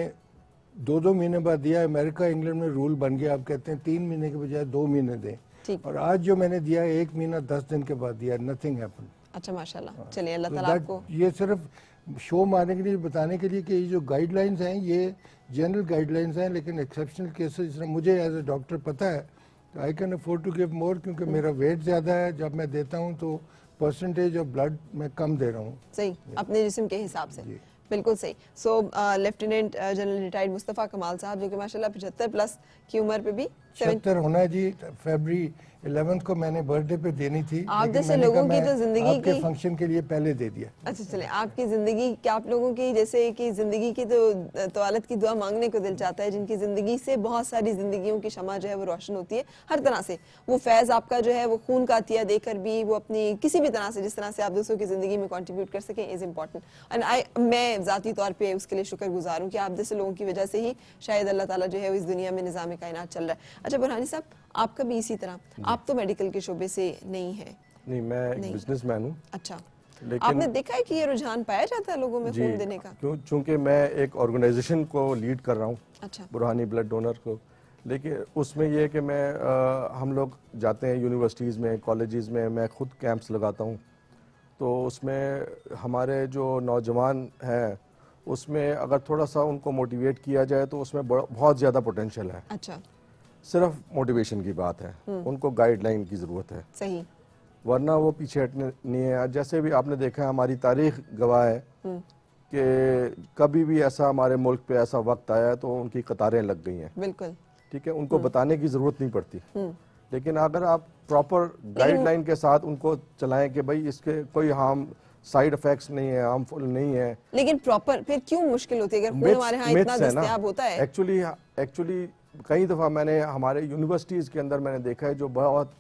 2-2 महीने बाद दिया। अमेरिका इंग्लैंड में रूल बन गया, अब कहते हैं 3 महीने के बजाय 2 महीने दें। और आज जो मैंने दिया 1 महीना 10 दिन के बाद दिया, नथिंग हैपन। अच्छा माशाल्लाह, चलिए अल्लाह ताला आपको। ये सिर्फ शो मारने के लिए, बताने के लिए कि ये जो गाइडलाइंस हैं ये जनरल गाइडलाइंस हैं, लेकिन एक्सेप्शनल केसेस जिस मुझे एज ए डॉक्टर पता है I can afford to give more, क्योंकि मेरा वेट ज़्यादा है। जब मैं देता हूँ तो परसेंटेज ऑफ ब्लड मैं कम दे रहा हूँ। सही, अपने जिस्म के हिसाब से, बिल्कुल सही। सो लेफ्टिनेंट जनरल रिटायर्ड मुस्तफ़ा कमाल साहब, जो कि माशाल्लाह 75 प्लस की उम्र पे भी 70 होना है जी। फरवरी 11 को मैंने बर्थडे पे देनी थी, आप लेकिन जैसे मैंने लोगों कहा की तो मैं जिंदगी आपके की फंक्शन के लिए पहले दे दिया। अच्छा चले, आपकी जिंदगी क्या, आप लोगों की जैसे कि जिंदगी की तो तौलत की दुआ मांगने को दिल चाहता है, जिनकी जिंदगी से बहुत सारी जिंदगियों की शमा जो है वो रोशन होती है हर तरह से। वो फैज आपका जो है वो खून का अतिया देकर भी वो अपनी किसी भी तरह से, जिस तरह से आप दूसरों की जिंदगी में कंट्रीब्यूट कर सकें, इज इम्पॉर्टेंट। एंड मैं ज़ाती तौर पर उसके लिए शुक्रगुजार हूँ कि आप जैसे लोगों की वजह से ही शायद अल्लाह ताला जो है इस दुनिया में निज़ाम कायनात चल रहा है। अच्छा बुरहानी साहब, आपका भी इसी तरह, आप तो मेडिकल के शोबे से नहीं है? नहीं, मैं एक बिजनेसमैन हूँ। अच्छा, लेकिन आपने देखा है कि ये रुझान पाया जाता है लोगों में खून देने का? क्यों, चूंकि मैं एक ऑर्गेनाइजेशन को लीड कर रहा हूँ, अच्छा, बुरहानी ब्लड डोनर को, लेकिन उसमें ये है कि मैं हम लोग जाते हैं यूनिवर्सिटीज़ में, कॉलेजेस में, मैं खुद कैंप्स लगाता हूँ। तो उसमें हमारे जो नौजवान हैं उसमें अगर थोड़ा सा उनको मोटिवेट किया जाए तो उसमें बहुत ज़्यादा पोटेंशियल है। अच्छा, सिर्फ मोटिवेशन की बात है, उनको गाइडलाइन की ज़रूरत है। सही, वरना वो पीछे हटने नहीं है। जैसे भी आपने देखा है, हमारी तारीख गवाह है कि कभी भी ऐसा हमारे मुल्क पे ऐसा वक्त आया है तो उनकी कतारें लग गई हैं। बिल्कुल ठीक है, उनको बताने की ज़रूरत नहीं पड़ती, लेकिन अगर आप प्रॉपर गाइडलाइन के साथ उनको चलाएं कि भाई इसके कोई हार्म साइड इफेक्ट्स नहीं है, हार्मफुल नहीं है। लेकिन प्रॉपर फिर क्यों मुश्किल होती है अगर खून हमारे यहाँ इतना दस्तयाब होता है? एक्चुअली कई दफ़ा मैंने हमारे यूनिवर्सिटीज़ के अंदर मैंने देखा है जो बहुत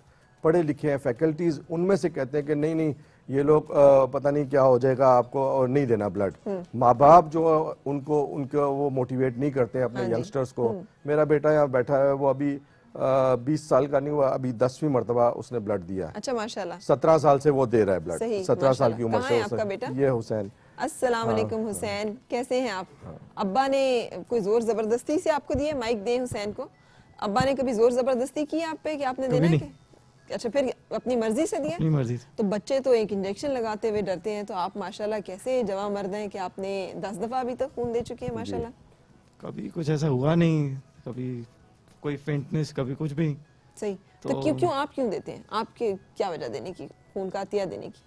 पढ़े लिखे हैं फैकल्टीज़, उनमें से कहते हैं कि नहीं नहीं ये लोग पता नहीं क्या हो जाएगा आपको और नहीं देना ब्लड। माँ बाप जो उनको वो मोटिवेट नहीं करते अपने यंगस्टर्स को। मेरा बेटा यहाँ बैठा है, वो अभी 20 साल का नहीं हुआ, अभी 10वीं मरतबा उसने ब्लड दिया। अच्छा माशाल्लाह, 17 साल से वो दे रहा है ब्लड, 17 साल की उम्र से। आपका बेटा? ये हुसैन। अस्सलाम वालेकुम हुसैन, कैसे हैं आप? अब्बा ने कोई जोर जबरदस्ती से आपको दिए? माइक दें हुसैन को। अब्बा ने कभी जोर जबरदस्ती की आप पे कि आपने देना है? अच्छा, फिर अपनी मर्जी से दिया? अपनी मर्जी से। तो बच्चे तो एक इंजेक्शन लगाते हुए डरते हैं, तो आप माशाल्लाह कैसे जवां मर्द हैं कि आपने 10 दफा अभी तक खून दे चुके हैं माशाल्लाह। कभी कुछ ऐसा हुआ नहीं, कभी कोई फेंटनेस, कभी कुछ भी। सही, तो क्यों आप क्यों देते हैं? आपके क्या वजह देने की, खून का अतिया देने की?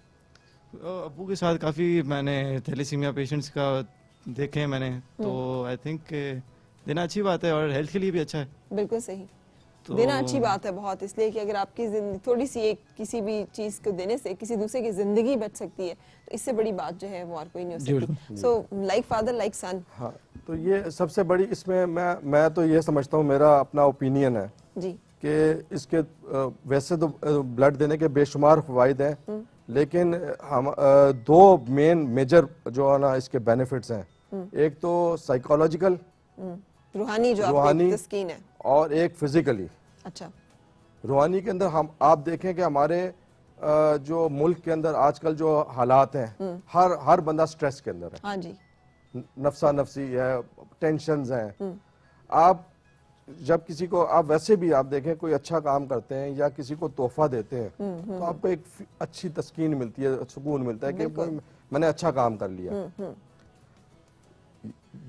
अब्बू के साथ काफ़ी मैंने थैलेसीमिया पेशेंट्स का देखे हैं मैंने, तो आई थिंक देना अच्छी बात है और हेल्थ के लिए भी अच्छा है। बिल्कुल सही, तो देना अच्छी बात है बहुत, इसलिए कि अगर आपकी थोड़ी सी एक किसी भी चीज़ को देने से किसी दूसरे की जिंदगी बच सकती है, तो इससे बड़ी बात जो है वो और कोई नहीं हो सकती। सो लाइक फादर लाइक सन। हाँ, तो ये सबसे बड़ी इसमें मैं तो ये समझता हूँ, मेरा अपना ओपिनियन है जी कि इसके वैसे तो ब्लड देने के बेशुमार फ़वाइद हैं, लेकिन हम 2 मेजर जो है ना इसके बेनिफिट्स हैं। एक तो साइकोलॉजिकल, रूहानी जो रूहानी तस्कीन है, और एक फिजिकली। अच्छा, रूहानी के अंदर आप देखें कि हमारे जो मुल्क के अंदर आजकल जो हालात हैं, हर बंदा स्ट्रेस के अंदर है। हाँ जी, नफ्सा नफ्सी है, टेंशन्स हैं। आप जब किसी को, आप वैसे भी आप देखें कोई अच्छा काम करते हैं या किसी को तोहफा देते हैं, तो आपको एक अच्छी तस्कीन मिलती है, सुकून मिलता है कि मैंने अच्छा काम कर लिया।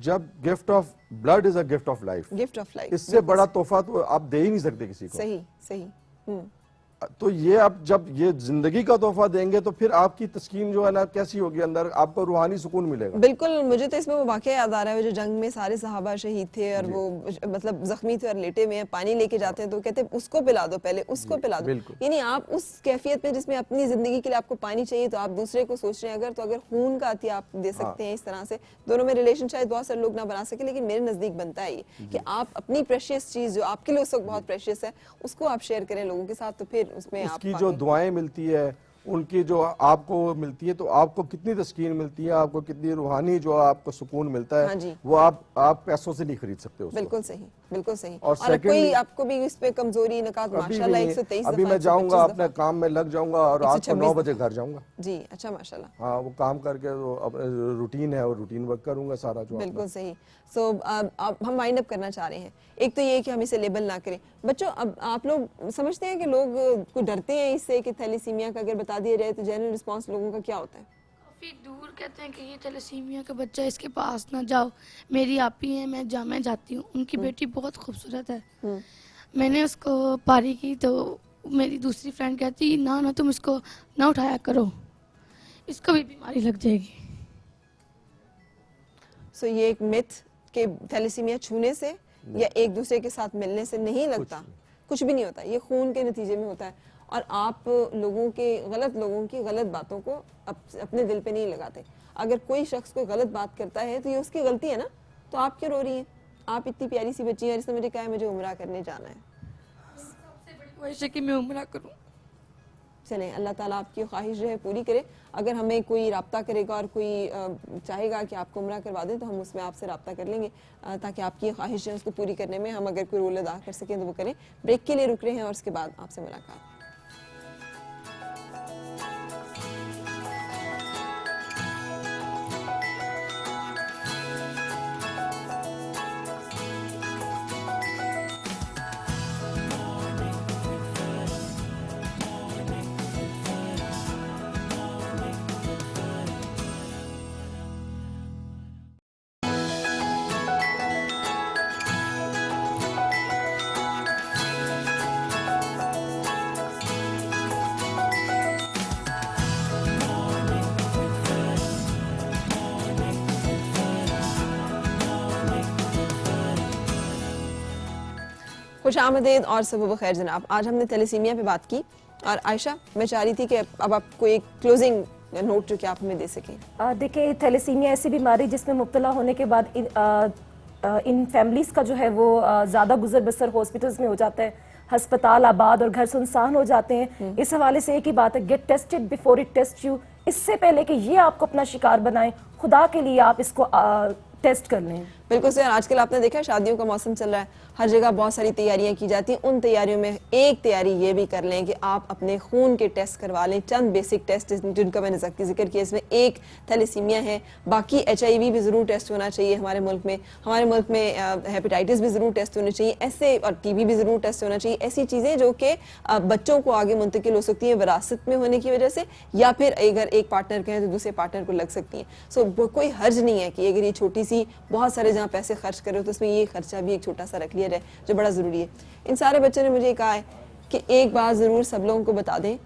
जब gift of blood is a gift of life, gift of life, इससे बड़ा तोहफा तो आप दे ही नहीं सकते किसी को। सही सही। तो ये आप जब ये जिंदगी का तोहफा देंगे तो फिर आपकी तस्कीन जो है ना कैसी होगी, अंदर आपको रूहानी सुकून मिलेगा। बिल्कुल, मुझे तो इसमें वो वाकया याद आ रहा है, वो जो जंग में सारे सहाबा शहीद थे और वो मतलब जख्मी थे और लेटे हुए हैं, पानी लेके जाते हैं तो कहते हैं उसको पिला दो पहले, उसको पिला दो। यानी आप उस कैफियत में जिसमें अपनी जिंदगी के लिए आपको पानी चाहिए तो आप दूसरे को सोच रहे हैं, अगर तो अगर खून का अतिया आप दे सकते हैं इस तरह से। दोनों में रिलेशन शायद बहुत सारे लोग ना बना सके, लेकिन मेरे नजदीक बनता है ये कि आप अपनी प्रेशियस चीज जो आपके लिए उस वक्त बहुत प्रेशियस है उसको आप शेयर करें लोगों के साथ, तो फिर उसमें उसकी जो दुआएं मिलती है, उनकी जो आपको मिलती है, तो आपको कितनी तस्कीन मिलती है, आपको कितनी रूहानी जो आपको सुकून मिलता है, हाँ जी। वो आप पैसों से नहीं खरीद सकते उसको। बिल्कुल सही, बिल्कुल सही। और कोई secondly- आपको भी इस पे कमजोरी नकात माशाल्लाह 123 अभी मैं जाऊंगा अपने काम में लग जाऊंगा और रात को 9 बजे घर जाऊंगा जी। अच्छा माशाल्लाह। हाँ, वो काम करके तो अपने रूटीन है और रूटीन वर्क करूंगा सारा जो बिल्कुल सही। सो अब हम वाइंड अप करना चाह रहे हैं। एक तो ये कि हम इसे लेबल ना करें। बच्चों, अब आप लोग समझते हैं कि लोग को डरते हैं इससे कि थैलेसीमिया का अगर बता दिया जाए तो जनरल रिस्पांस लोगों का क्या होता है? काफ़ी दूर कहते हैं कि ये थैलेसीमिया का बच्चा, इसके पास ना जाओ। मेरी आपी है, मैं जाती हूँ, उनकी बेटी बहुत खूबसूरत है। मैंने उसको पारी की तो मेरी दूसरी फ्रेंड कहती ना ना तुम इसको ना उठाया करो, इसको भी बीमारी लग जाएगी। सो ये एक मिथ कि थैलेसीमिया छूने से या एक दूसरे के साथ मिलने से नहीं लगता, कुछ भी नहीं होता, ये खून के नतीजे में होता है। और आप लोगों की गलत बातों को अपने दिल पे नहीं लगाते। अगर कोई शख्स कोई गलत बात करता है तो ये उसकी गलती है ना, तो आप क्यों रो रही हैं? आप इतनी प्यारी सी बच्ची हैं, जिसने मुझे कहा है मुझे उम्रा करने जाना है। सबसे बड़ी ख्वाहिश है कि मैं उम्रा करूं। चलें, अल्लाह ताला आपकी ख्वाहिश जो है पूरी करे। अगर हमें कोई रब्ता करेगा और कोई चाहेगा कि आपको उम्रा करवा दें तो हम उसमें आपसे रब्ता कर लेंगे, ताकि आपकी ख्वाहिश है उसको पूरी करने में हम अगर कोई रोल अदा कर सकें तो वो करें। ब्रेक के लिए रुक रहे हैं और उसके बाद आपसे मुलाकात। खुश आमदीद और सुबह खैर जनाब। आज हमने थैलेसीमिया पे बात की और आयशा, मैं चाह रही थी कि अब आप कोई क्लोजिंग नोट जो कि आप हमें दे सकें। देखिए, थैलेसीमिया ऐसी बीमारी जिसमें मुब्तला होने के बाद इन फैमिलीज़ का जो है वो ज़्यादा गुजर बसर हॉस्पिटल्स में हो जाता है, हस्पताल आबाद और घर सुनसान हो जाते हैं। इस हवाले से एक ही बात है, get tested before it taste you. इससे पहले कि ये आपको अपना शिकार बनाए, खुदा के लिए आप इसको टेस्ट कर लें। बिल्कुल सर, आजकल आपने देखा शादियों का मौसम चल रहा है, हर जगह बहुत सारी तैयारियां की जाती हैं। उन तैयारियों में एक तैयारी ये भी कर लें कि आप अपने खून के टेस्ट करवा लें। चंद बेसिक टेस्ट जिनका मैंने जिक्र किया, इसमें एक थैलेसीमिया है, बाकी HIV भी ज़रूर टेस्ट होना चाहिए हमारे मुल्क में। हमारे मुल्क में हेपेटाइटिस भी ज़रूर टेस्ट होने चाहिए ऐसे, और TB भी ज़रूर टेस्ट होना चाहिए। ऐसी चीज़ें जो कि बच्चों को आगे मुंतकिल हो सकती हैं विरासत में होने की वजह से, या फिर अगर एक पार्टनर के हैं तो दूसरे पार्टनर को लग सकती हैं। सो कोई हर्ज नहीं है कि अगर ये छोटी सी, बहुत सारे जहाँ पैसे खर्च करो तो उसमें ये खर्चा भी एक छोटा सा रख लिया जाए, जो बड़ा ज़रूरी है। इन सारे बच्चों ने मुझे कहा है कि एक बात ज़रूर सब लोगों को बता दें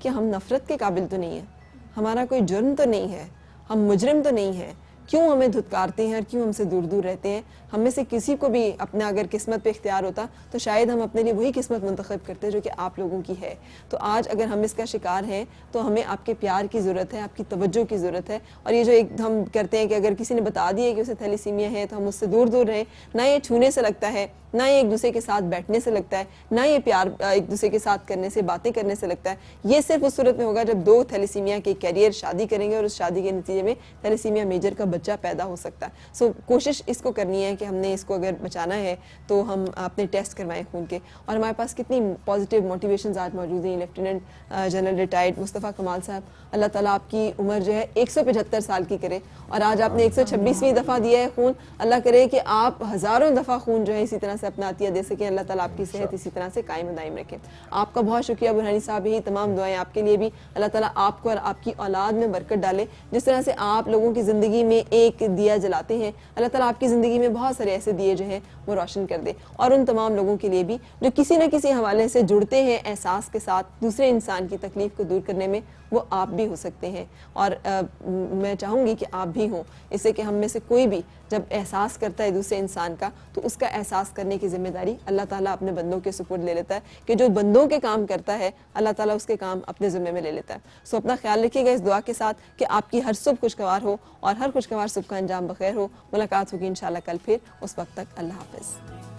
कि हम नफ़रत के काबिल तो नहीं है, हमारा कोई जुर्म तो नहीं है, हम मुजरिम तो नहीं है। क्यों हमें धुतकारते हैं और क्यों हमसे दूर दूर रहते हैं? हम में से किसी को भी अपना अगर किस्मत पे इख्तियार होता तो शायद हम अपने लिए वही किस्मत मुंतखब करते जो कि आप लोगों की है। तो आज अगर हम इसका शिकार हैं तो हमें आपके प्यार की ज़रूरत है, आपकी तवज्जो की ज़रूरत है। और ये जो एक हम करते हैं कि अगर किसी ने बता दिया कि उसे थैलेसीमिया है तो हम उससे दूर दूर रहें, ना ये छूने से लगता है, ना ये एक दूसरे के साथ बैठने से लगता है, ना ये प्यार एक दूसरे के साथ करने से, बातें करने से लगता है। ये सिर्फ उस सूरत में होगा जब दो थैलेसीमिया के कैरियर शादी करेंगे और उस शादी के नतीजे में थैलेसीमिया मेजर का बच्चा पैदा हो सकता है। सो कोशिश इसको करनी है कि हमने इसको अगर बचाना है तो हम अपने टेस्ट करवाएं खून के। और हमारे पास कितनी पॉजिटिव मोटिवेशंस आज मौजूद हैं। लेफ्टिनेंट जनरल रिटायर्ड मुस्तफ़ा कमाल साहब, अल्लाह ताला आपकी उम्र जो है 175 साल की करे, और आज आपने 126वीं दफ़ा दिया है खून। अल्लाह करे कि आप हज़ारों दफ़ा खून जो है इसी तरह से अपना अतिया दे सकें। अल्लाह ताला आपकी सेहत इसी तरह से कायम दायम रखे। आपका बहुत शुक्रिया बुरहानी साहब, यही तमाम दुआएं आपके लिए भी। अल्लाह ताला आपको और आपकी औलाद में बरकत डाले। जिस तरह से आप लोगों की ज़िंदगी में एक दिया जलाते हैं, अल्लाह ताला आपकी ज़िंदगी में बहुत सारे ऐसे दिए जो हैं वो रोशन कर दे। और उन तमाम लोगों के लिए भी जो किसी न किसी हवाले से जुड़ते हैं एहसास के साथ, दूसरे इंसान की तकलीफ़ को दूर करने में, वो आप भी हो सकते हैं। और मैं चाहूँगी कि आप भी हों, इससे कि हम में से कोई भी जब एहसास करता है दूसरे इंसान का तो उसका एहसास करने की जिम्मेदारी अल्लाह ताला अपने बंदों के सुपुर्द ले लेता है। कि जो बंदों के काम करता है अल्लाह ताला उसके काम अपने ज़िम्मे में ले लेता है। सो अपना ख्याल रखिएगा इस दुआ के साथ कि आपकी हर सुबह खुशगवार हो और हर खुशगवार सुबह का अंजाम बखैर हो। मुलाकात होगी इंशाल्लाह कल फिर, उस वक्त तक अल्लाह हाफ़िज़।